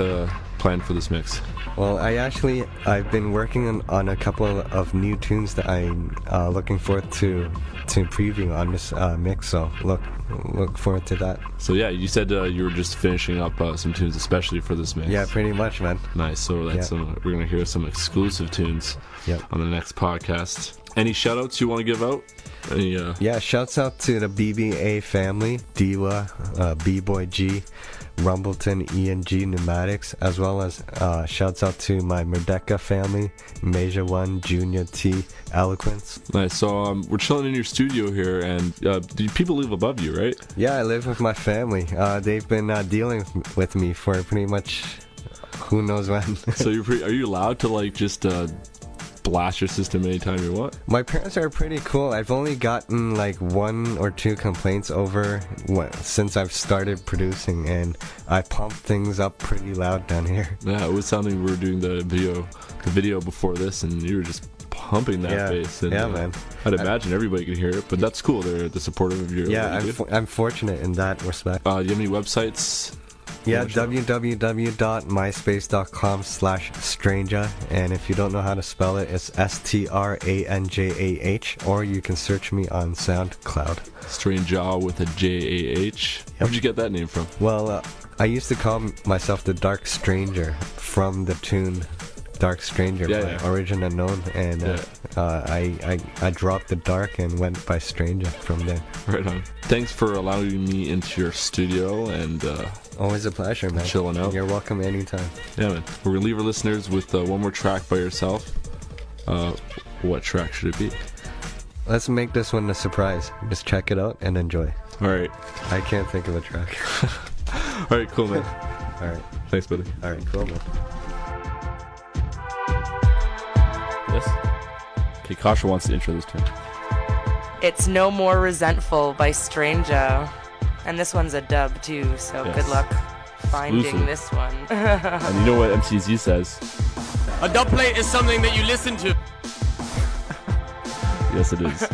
planned for this mix? Well, I've been working on a couple of new tunes that I'm looking forward to preview on this mix, so look forward to that. So yeah, you said you were just finishing up some tunes especially for this mix. Yeah, pretty much, man. Nice. So that's we're gonna hear some exclusive tunes on the next podcast. Any shout outs you want to give out? Any, Yeah, shouts out to the BBA family, Diwa, B-Boy G, Rumbleton, E&G Pneumatics, as well as shouts out to my Merdeka family, Major One, Junior T, Eloquence. Nice. So we're chilling in your studio here, and people live above you, right? Yeah, I live with my family. They've been dealing with me for pretty much who knows when. So are you allowed to like just blast your system anytime you want? My parents are pretty cool. I've only gotten like 1 or 2 complaints over since I've started producing, and I pump things up pretty loud down here. Yeah, it was sounding we were doing the video before this, and you were just pumping that bass. And, man. I'd imagine everybody could hear it, but that's cool. They're supportive of your. Yeah, I'm fortunate in that respect. Do you have any websites? Yeah, www.myspace.com/Stranjah, and if you don't know how to spell it, it's Stranjah, or you can search me on SoundCloud. Stranjah with a J-A-H. Where'd you get that name from? Well, I used to call myself the Dark Stranger from the tune Dark Stranger by Origin Unknown, and I dropped the dark and went by Stranjah from there. Right on. Thanks for allowing me into your studio, and always a pleasure, man. Chilling out. You're welcome anytime. Yeah, man. We're gonna leave our listeners with one more track by yourself. What track should it be? Let's make this one a surprise. Just check it out and enjoy. All right. I can't think of a track. All right, cool, man. All right. Thanks, buddy. All right, cool, man. Yes? Okay, Kasha wants to intro this tune. It's No More Resentful by Stranjah. And this one's a dub too, so good luck finding this one. And you know what MCZ says? A dub plate is something that you listen to. Yes, it is.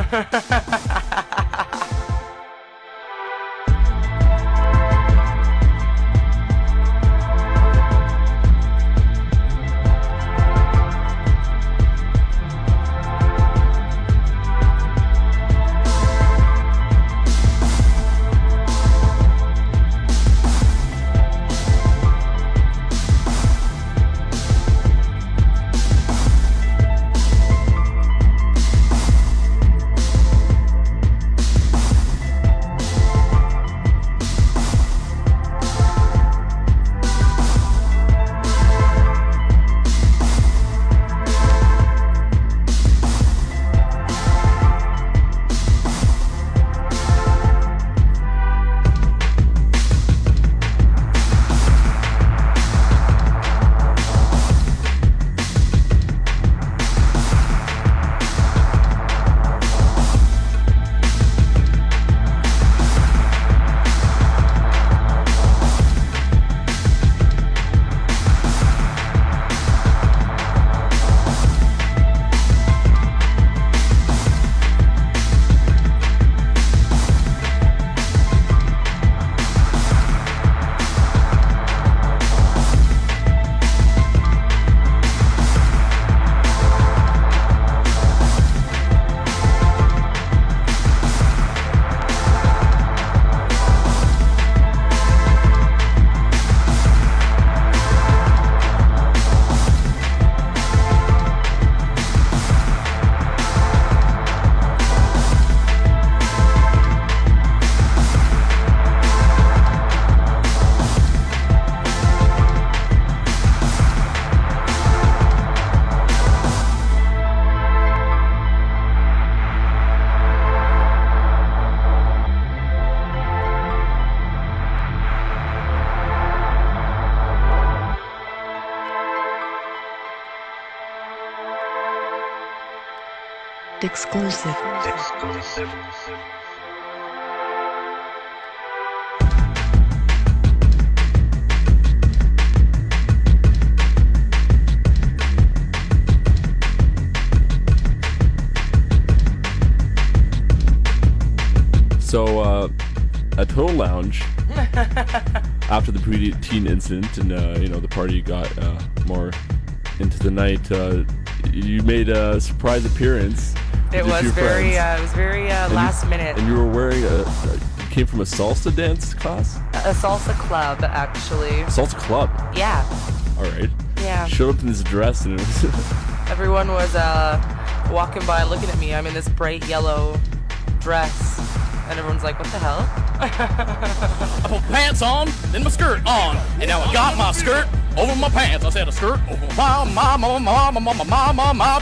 Exclusive. So, at Total Lounge, after the preteen incident and, the party got more into the night, you made a surprise appearance. It was very last minute. And you were wearing you came from a salsa dance class? A salsa club, actually. Salsa club? Yeah. All right. Yeah. Showed up in this dress and it was... Everyone was walking by looking at me. I'm in this bright yellow dress. And everyone's like, what the hell? I put pants on, then my skirt on. And now I got my skirt over my pants. I said a skirt over my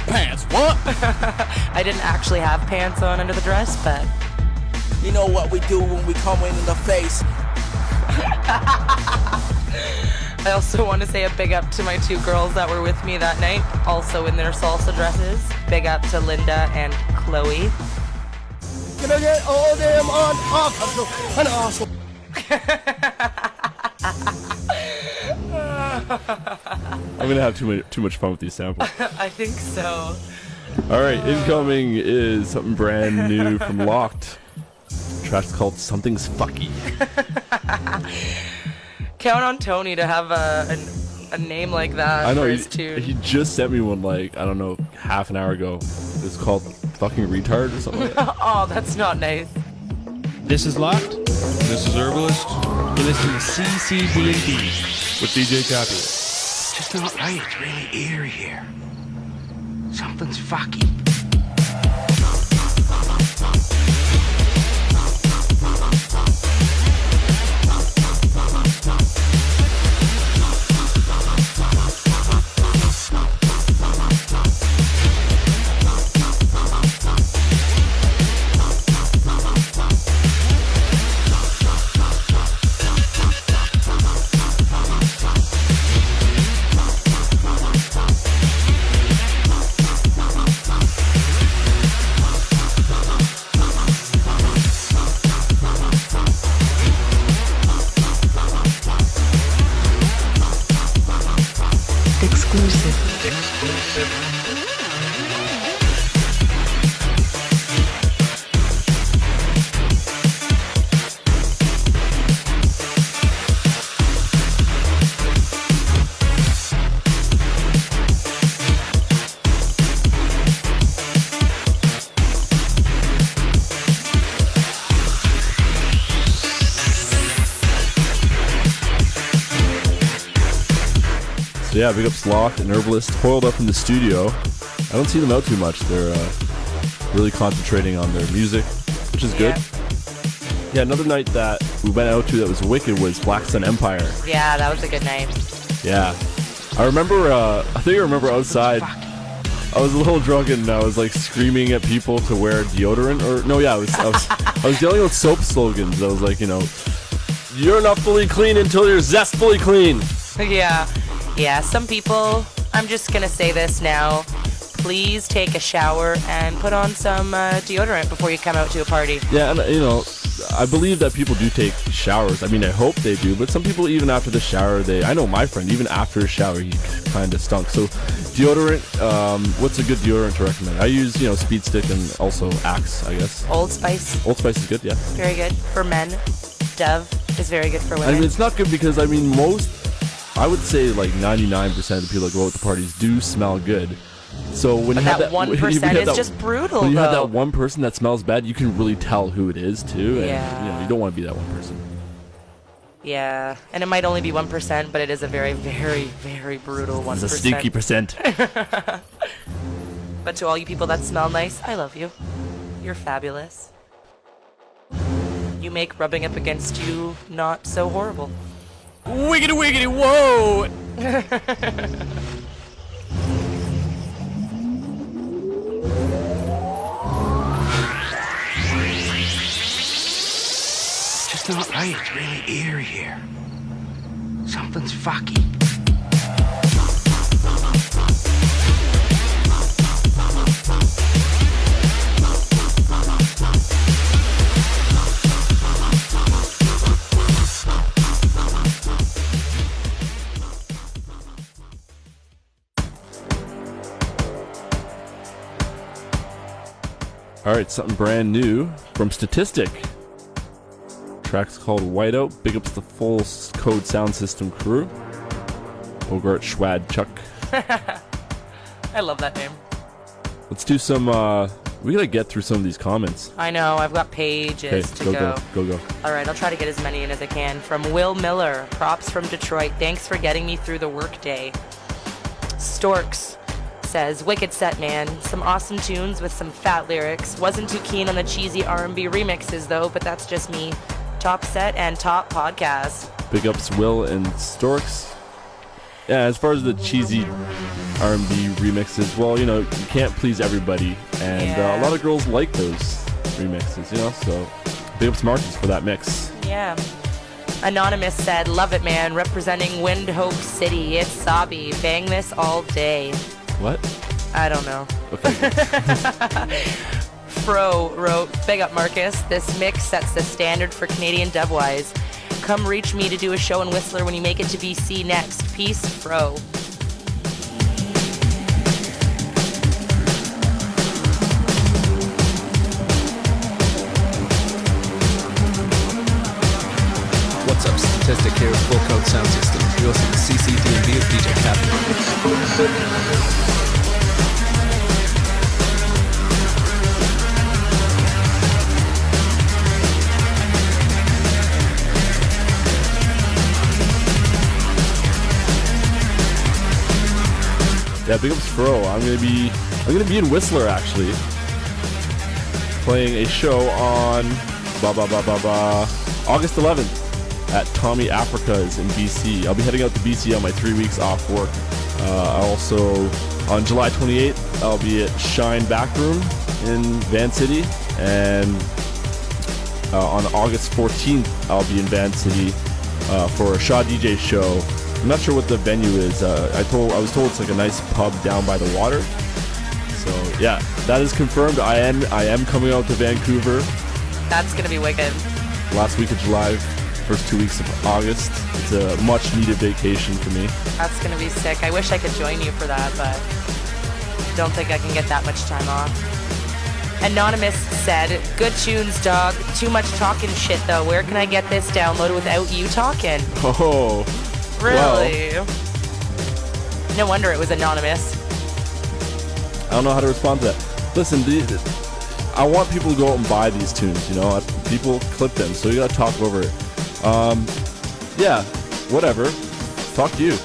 pants. What? I didn't actually have pants on under the dress, but... You know what we do when we come in the face. I also want to say a big up to my 2 girls that were with me that night, also in their salsa dresses. Big up to Linda and Chloe. Gonna get all them on off an awesome. I'm gonna have too much fun with these samples. I think so. All right, incoming is something brand new from Locked. The track's called Something's Fuckie. Count on Tony to have a name like that I know for his tune. he just sent me one like I don't know half an hour ago. It's called fucking retard or something like that. Oh, that's not nice. This is Locked. This is Herbalist. You're listening to CCDnB with DJ Capulet. Just not right. It's really eerie here. Something's fucking. So yeah, big ups Locked and Herbalist, toiled up in the studio. I don't see them out too much. They're really concentrating on their music, which is good. Yeah, another night that we went out to that was wicked was Black Sun Empire. Yeah, that was a good night. Yeah. I remember, I think I remember outside, I was a little drunk and I was like screaming at people to wear deodorant or, no, yeah, I was yelling out soap slogans. I was like, you know, you're not fully clean until you're zestfully clean. Yeah, some people, I'm just gonna say this now, please take a shower and put on some deodorant before you come out to a party. Yeah, and you know, I believe that people do take showers. I mean, I hope they do, but some people even after the shower, I know my friend, even after a shower, he kind of stunk. So deodorant, what's a good deodorant to recommend? I use, you know, Speed Stick and also Axe, I guess. Old Spice. Old Spice is good, yeah. Very good for men. Dove is very good for women. I mean, it's not good because, I mean, I would say like 99% of the people that go out to parties do smell good. So when you have that 1% is just brutal. When you have though. that one person that smells bad, you can really tell who it is too. And, Yeah. you know, you don't want to be that one person. Yeah, and it might only be 1%, but it is a very, very, very brutal 1%. It's a stinky percent. But to all you people that smell nice, I love you. You're fabulous. You make rubbing up against you not so horrible. Wiggity wiggity whoa! Just not right. It's really eerie here. Something's fucking. Alright, something brand new from Statistic. Track's called Whiteout. Big ups the full code sound system crew. Over at Schwad Chuck. I love that name. Let's do some, we gotta get through some of these comments. I know, I've got pages to go. Go. Alright, I'll try to get as many in as I can. From Will Miller, props from Detroit. Thanks for getting me through the workday. Storks says, wicked set, man. Some awesome tunes with some fat lyrics. Wasn't too keen on the cheesy R&B remixes, though, but that's just me. Top set and top podcast. Big ups Will and Storks. Yeah, as far as the cheesy R&B remixes, well, you know, you can't please everybody. And a lot of girls like those remixes, you know, so big ups Marcus for that mix. Yeah. Anonymous said, love it, man. Representing Windhoek City. It's Sabi. Bang this all day. What? I don't know. Okay. Fro wrote, big up Marcus. This mix sets the standard for Canadian dubwise. Come reach me to do a show in Whistler when you make it to BC next. Peace, Fro. What's up, Statistic here with Brockout Sound System. You listen to CCDnB with DJ Captain. Yeah, big ups Fro. I'm gonna be in Whistler actually, playing a show on August 11th at Tommy Africa's in BC. I'll be heading out to BC on my 3 weeks off work. Also on July 28th, I'll be at Shine Backroom in Van City, and on August 14th, I'll be in Van City for a Shaw DJ show. I'm not sure what the venue is. I was told it's like a nice pub down by the water. So yeah, that is confirmed. I am coming out to Vancouver. That's gonna be wicked. Last week of July, first 2 weeks of August. It's a much needed vacation for me. That's gonna be sick. I wish I could join you for that, but don't think I can get that much time off. Anonymous said, good tunes, dog. Too much talking shit though. Where can I get this downloaded without you talking? Oh. Really? Well, no wonder it was anonymous. I don't know how to respond to that. Listen, I want people to go out and buy these tunes, you know? People clip them, so you gotta talk over it. Yeah, whatever. Fuck you.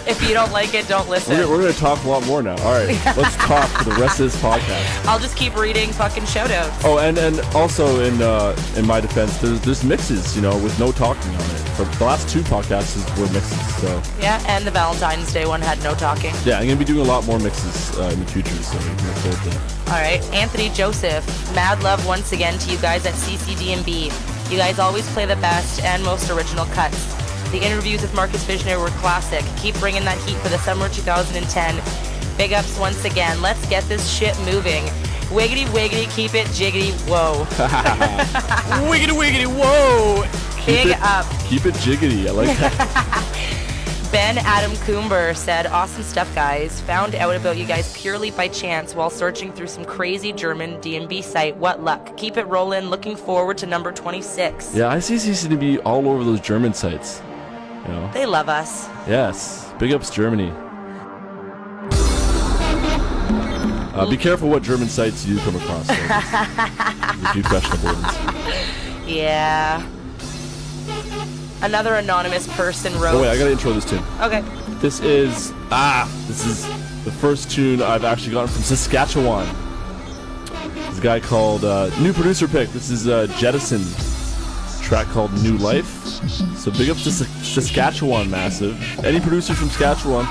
If you don't like it, don't listen. We're gonna talk a lot more now. All right, let's talk for the rest of this podcast. I'll just keep reading fucking shoutouts. Oh, and also in my defense, there's mixes, you know, with no talking on it. For the last 2 podcasts were mixes, so. Yeah, and the Valentine's Day one had no talking. Yeah, I'm gonna be doing a lot more mixes in the future, so you can look forward to that. All right, Anthony Joseph, mad love once again to you guys at CCDnB. You guys always play the best and most original cuts. The interviews with Marcus Visionary were classic. Keep bringing that heat for the summer 2010. Big ups once again. Let's get this shit moving. Wiggity wiggity, keep it jiggity, whoa. Wiggity wiggity, whoa. Big up. Keep it jiggity, I like that. Ben Adam Coomber said, awesome stuff, guys. Found out about you guys purely by chance while searching through some crazy German DnB site. What luck. Keep it rolling. Looking forward to number 26. Yeah, I see CCDnB all over those German sites. You know? They love us. Yes. Big ups Germany. Be careful what German sites you come across. There's a few questionable ones. Yeah. Another anonymous person wrote... Oh wait, I gotta intro this tune. Okay. This is the first tune I've actually gotten from Saskatchewan. This guy called new producer pick. This is Jedison. Track called New Life. So big up to Saskatchewan, massive. Any producers from Saskatchewan,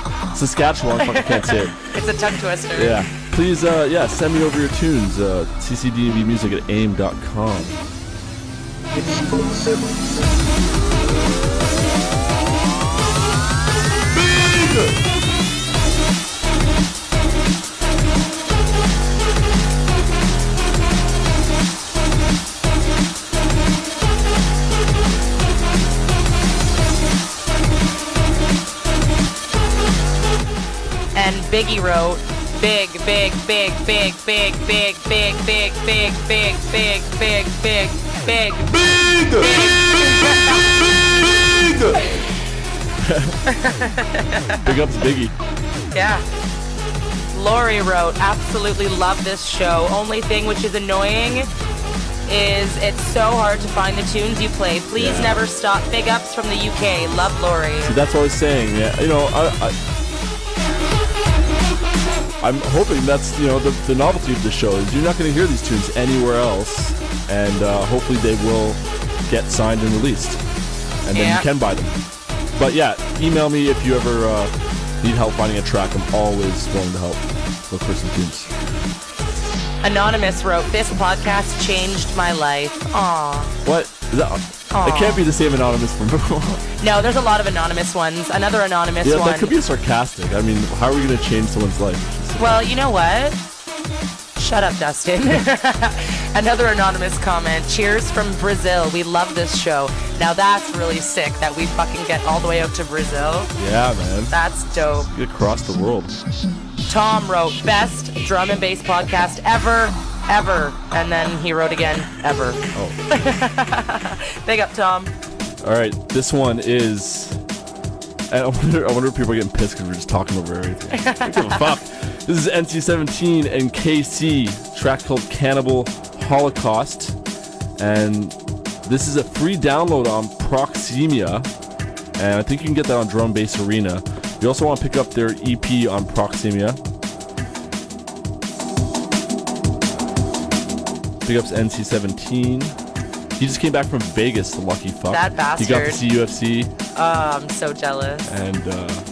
fucking can't say it. It's a tongue twister. Yeah. Please, send me over your tunes. CCDnBmusic@aim.com. Big! And Biggie wrote, big, big, big, big, big, big, big, big, big, big, big, big, big, big, big ups Biggie. Yeah. Lori wrote, absolutely love this show. Only thing which is annoying is it's so hard to find the tunes you play. Please never stop. Big ups from the UK. Love Lori. See, that's what I was saying. Yeah, you know, I'm hoping that's, you know, the novelty of the show is you're not going to hear these tunes anywhere else, and hopefully they will get signed and released, and then you can buy them. But yeah, email me if you ever need help finding a track. I'm always willing to help. Look for some tunes. Anonymous wrote, this podcast changed my life. Aww. What? Is that It can't be the same anonymous from before. No, there's a lot of anonymous ones. Another anonymous Yeah, one. that could be sarcastic. I mean, how are we going to change someone's life? Well, you know what? Shut up, Dustin. Another anonymous comment. Cheers from Brazil. We love this show. Now that's really sick that we fucking get all the way out to Brazil. Yeah, man. That's dope. Get across the world. Tom wrote, best drum and bass podcast ever. And then he wrote again, ever. Oh. Big up, Tom. All right, this one is... I wonder if people are getting pissed because we're just talking over everything. I don't give a fuck. This is NC17 and KC, track called Cannibal Holocaust. And this is a free download on Proximia. And I think you can get that on Drum Bass Arena. You also want to pick up their EP on Proximia. Big ups NC17. He just came back from Vegas, the lucky fuck. That bastard. He got to see UFC. Oh, I'm so jealous. And,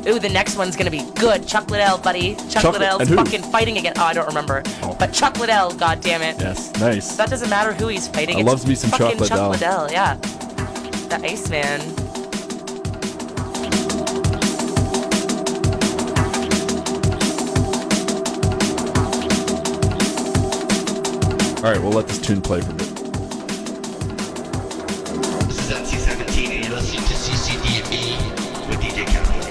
ooh, the next one's gonna be good. Chuck Liddell, buddy. Chuck Liddell's fucking fighting again. Oh, I don't remember. Oh. But Chuck Liddell, goddammit. Yes, nice. That doesn't matter who he's fighting. I loves me some Chuck Liddell. Chuck Liddell, yeah. The Iceman. All right, we'll let this tune play for a bit. This is NC17 and you're listening to CCDnB with DJ Khaled.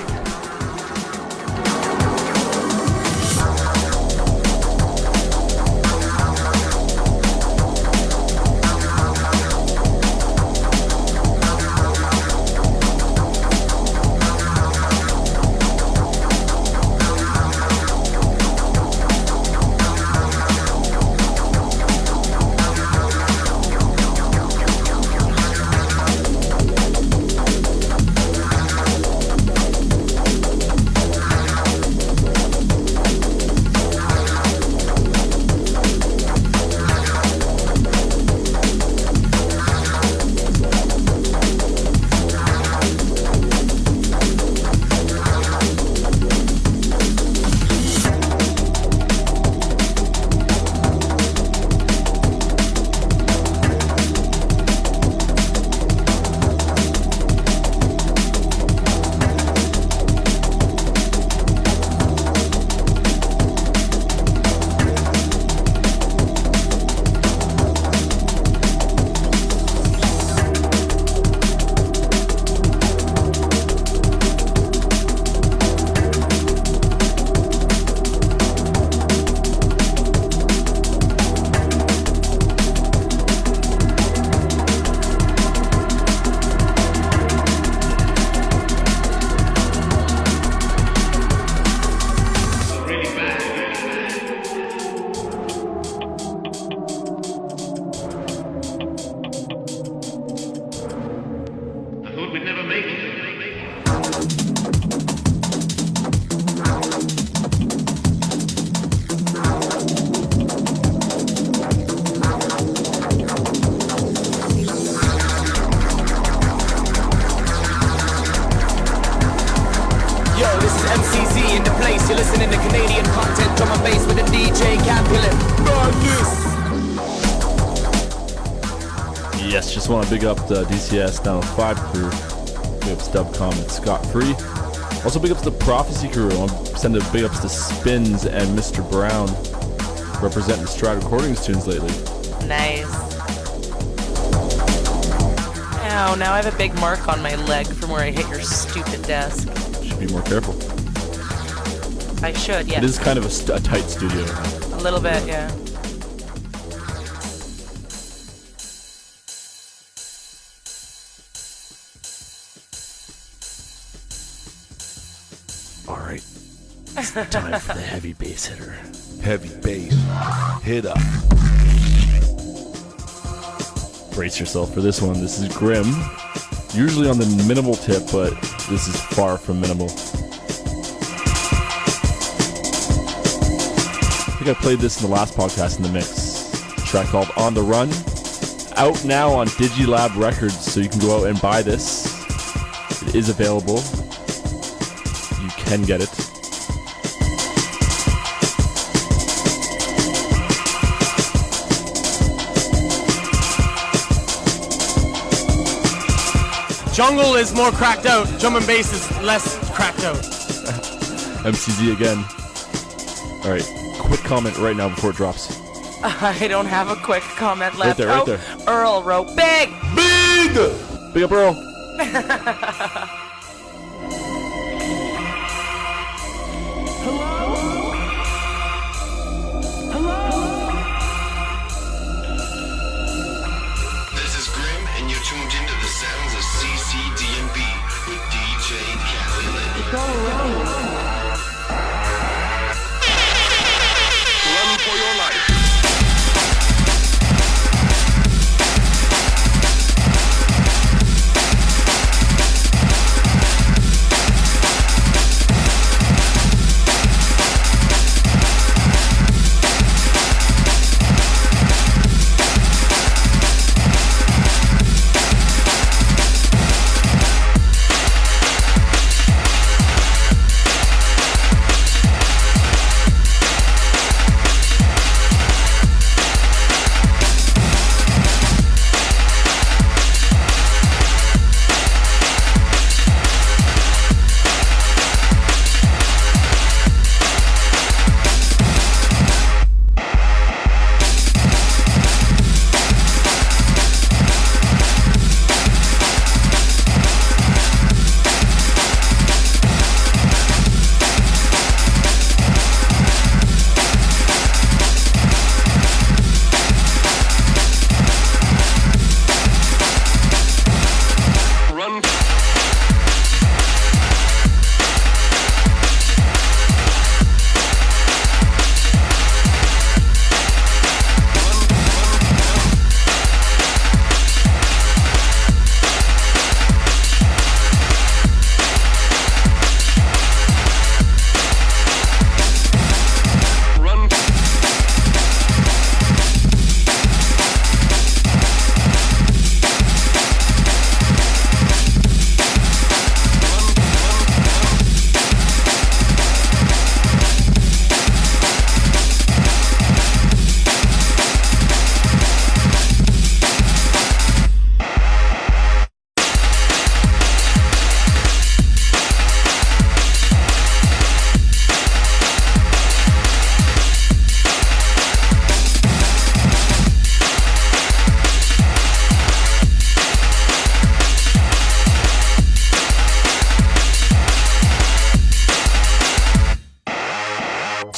Yes, just want to big up the DCS Down 5 crew. Big ups Dubcom and Scott Free. Also big ups the Prophecy crew. I want to send a big ups to Spins and Mr. Brown, representing the Strat Recordings tunes lately. Nice. Ow, now I have a big mark on my leg from where I hit your stupid desk. Should be more careful. I should, yeah. It is kind of a tight studio. A little bit, yeah. Alright. It's time for the heavy bass hitter. Heavy bass. Hit up. Brace yourself for this one. This is Grimm. Usually on the minimal tip, but this is far from minimal. I think I played this in the last podcast in the mix. A track called On the Run. Out now on Digi Lab Records, so you can go out and buy this. It is available. You can get it. jungle is more cracked out, drum and bass is less cracked out. MCZ again. All right, quick comment right now before it drops. I don't have a quick comment left. Right there. Earl wrote big. Big up, Earl. This is Grimm, and you're tuned into the sounds of CCDnB with DJ Catholic. Run for your life.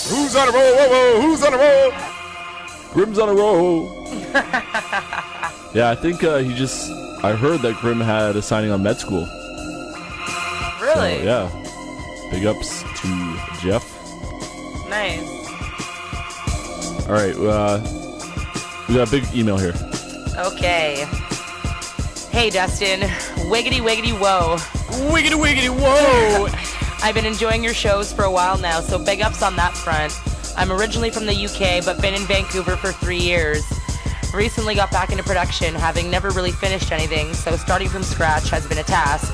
Who's on a roll? Whoa, whoa, who's on a roll? Grimm's on a roll. Yeah, I think I heard that Grimm had a signing on med school. Really? So, yeah. Big ups to Jeff. Nice. All right, we got a big email here. Okay. Hey, Dustin. Wiggity, wiggity, whoa. Wiggity, wiggity, whoa. I've been enjoying your shows for a while now, so big ups on that front. I'm originally from the UK, but been in Vancouver for 3 years. Recently got back into production, having never really finished anything, so starting from scratch has been a task.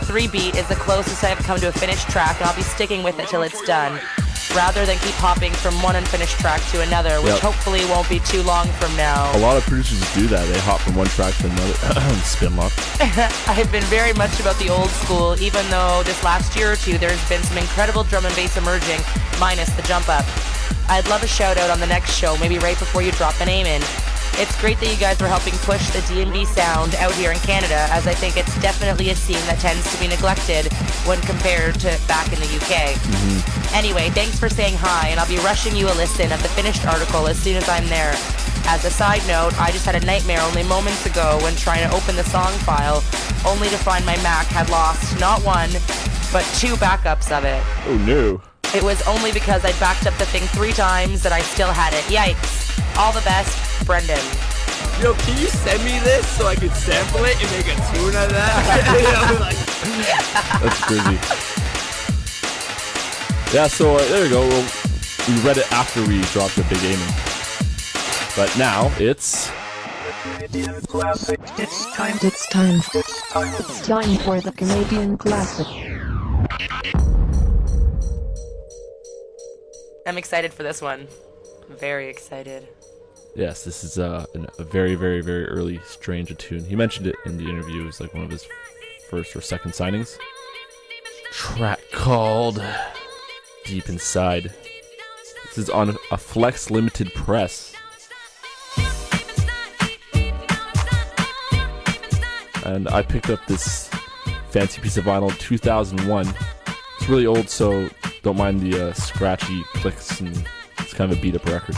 3-beat is the closest I've come to a finished track, and I'll be sticking with it till it's done, rather than keep hopping from one unfinished track to another, which hopefully won't be too long from now. A lot of producers do that. They hop from one track to another. Spinlock. I've been very much about the old school, even though this last year or two there's been some incredible drum and bass emerging, minus the jump up. I'd love a shout out on the next show, maybe right before you drop a name in. It's great that you guys were helping push the D&B sound out here in Canada, as I think it's definitely a scene that tends to be neglected when compared to back in the UK. Anyway, thanks for saying hi, and I'll be rushing you a listen of the finished article as soon as I'm there. As a side note, I just had a nightmare only moments ago when trying to open the song file, only to find my Mac had lost not one, but 2 backups of it. Oh no. It was only because I backed up the thing 3 times that I still had it. Yikes. All the best, Brendan. Yo, can you send me this so I could sample it and make a tune out of that? That's crazy. Yeah, so there you go. We read it after we dropped the big aiming. But now it's... It's time for the Canadian classic. I'm excited for this one. Very excited. Yes, this is a very, very, very early Stranjah tune. He mentioned it in the interview. It was like one of his first or second signings. Track called Deep Inside. This is on a Flex limited press. And I picked up this fancy piece of vinyl in 2001. It's really old, so don't mind the scratchy clicks, and it's kind of a beat up record.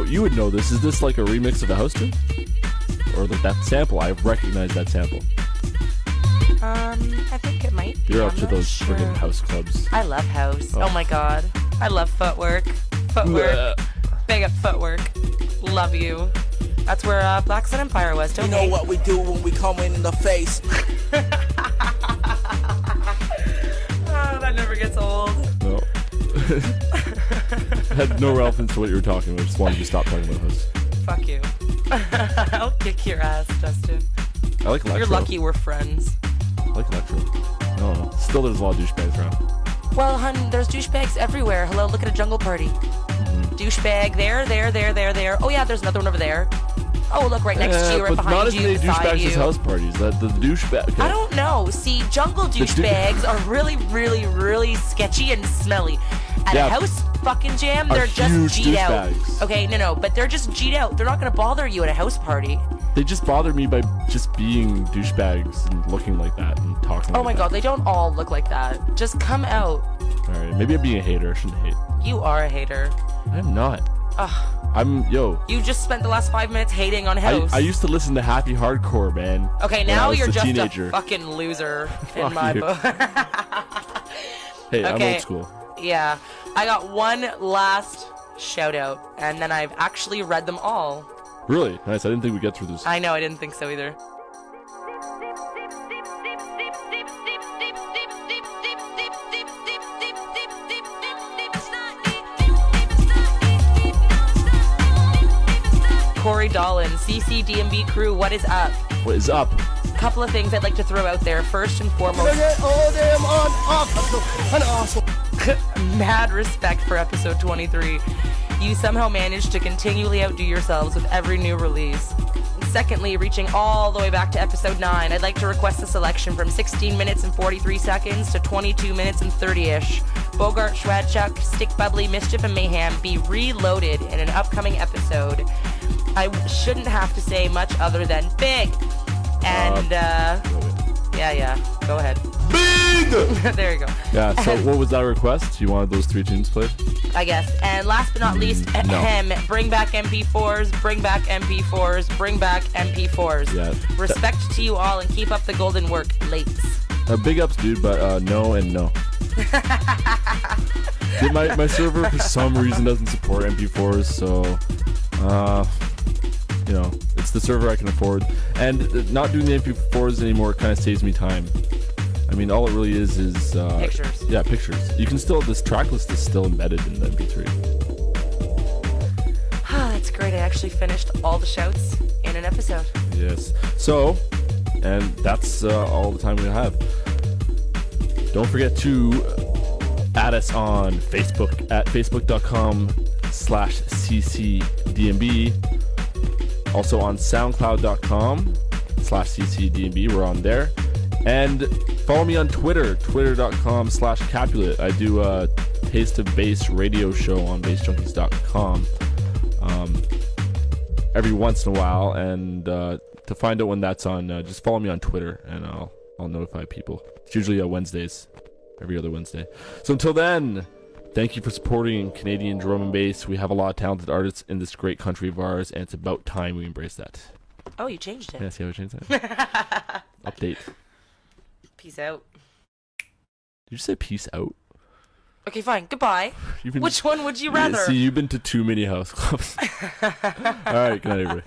You would know this. Is this like a remix of a house tune? Or like that sample? I recognize that sample. I think it might be. You're up to those friggin' house clubs. I love house. Oh my god. I love footwork. Big up footwork. Love you. That's where Black Sun Empire was, don't you know what we do when we come in the face. Oh, that never gets old. No. Had no relevance to what you were talking about. Just wanted to stop talking about house. Fuck you. I'll kick your ass, Justin. I like electro. You're lucky we're friends. I like electro. I don't know. Still, there's a lot of douchebags around. Well, hun, there's douchebags everywhere. Hello, look at a jungle party. Mm-hmm. Douchebag there. Oh yeah, there's another one over there. Oh, look, right next to you, right behind you, beside you. But not as many douchebags as house parties. The douchebag. Okay. I don't know. See, jungle douchebags are really, really, really sketchy and smelly. At a house fucking jam, they're just G'd out. Okay, no, but they're just G'd out. They're not gonna bother you at a house party. They just bother me by just being douchebags and looking like that and talking like that. Oh my god, they don't all look like that. Just come out. Alright, maybe I'm being a hater. I shouldn't hate. You are a hater. I'm not. Ugh. You just spent the last 5 minutes hating on house. I used to listen to happy hardcore, man. Okay, now you're just teenager. a fucking loser in my book. Hey, okay. I'm old school. Yeah. I got one last shout out, and then I've actually read them all. Really? Nice. I didn't think we'd get through this. I know, I didn't think so either. Corey Dolan, CCDnB crew, what is up? What is up? Couple of things I'd like to throw out there. First and foremost, mad respect for episode 23. You somehow managed to continually outdo yourselves with every new release. Secondly, reaching all the way back to episode 9, I'd like to request a selection from 16 minutes and 43 seconds to 22 minutes and 30-ish. Bogart, Schwadchuck, Stickbubbly, Mischief, and Mayhem be reloaded in an upcoming episode. I shouldn't have to say much other than big. And, yeah, go ahead. Big There you go. Yeah, so what was that request? You wanted those 3 tunes played? I guess. And last but not least, bring back MP4s, bring back MP4s, bring back MP4s. Yeah. Respect to you all and keep up the golden work, lates. Big ups, dude, but no and no. my server, for some reason, doesn't support MP4s, so... you know, it's the server I can afford. And not doing the MP4s anymore kind of saves me time. I mean, all it really is pictures. Yeah, pictures. You can still, this track list is still embedded in the MP3. That's great. I actually finished all the shouts in an episode. Yes. So, and that's all the time we have. Don't forget to add us on Facebook at facebook.com/CCDnB. Also on soundcloud.com/CCDnB. We're on there. And follow me on Twitter, twitter.com/Capulet. I do a Taste of Bass radio show on bassjunkies.com every once in a while. And to find out when that's on, just follow me on Twitter and I'll notify people. It's usually Wednesdays, every other Wednesday. So until then, thank you for supporting Canadian drum and bass. We have a lot of talented artists in this great country of ours, and it's about time we embrace that. Oh, you changed it. Yeah, see how we changed that? Update. Peace out. Did you say peace out? Okay, fine. Goodbye. Which one would you rather? See, you've been to too many house clubs. All right, good night, everybody.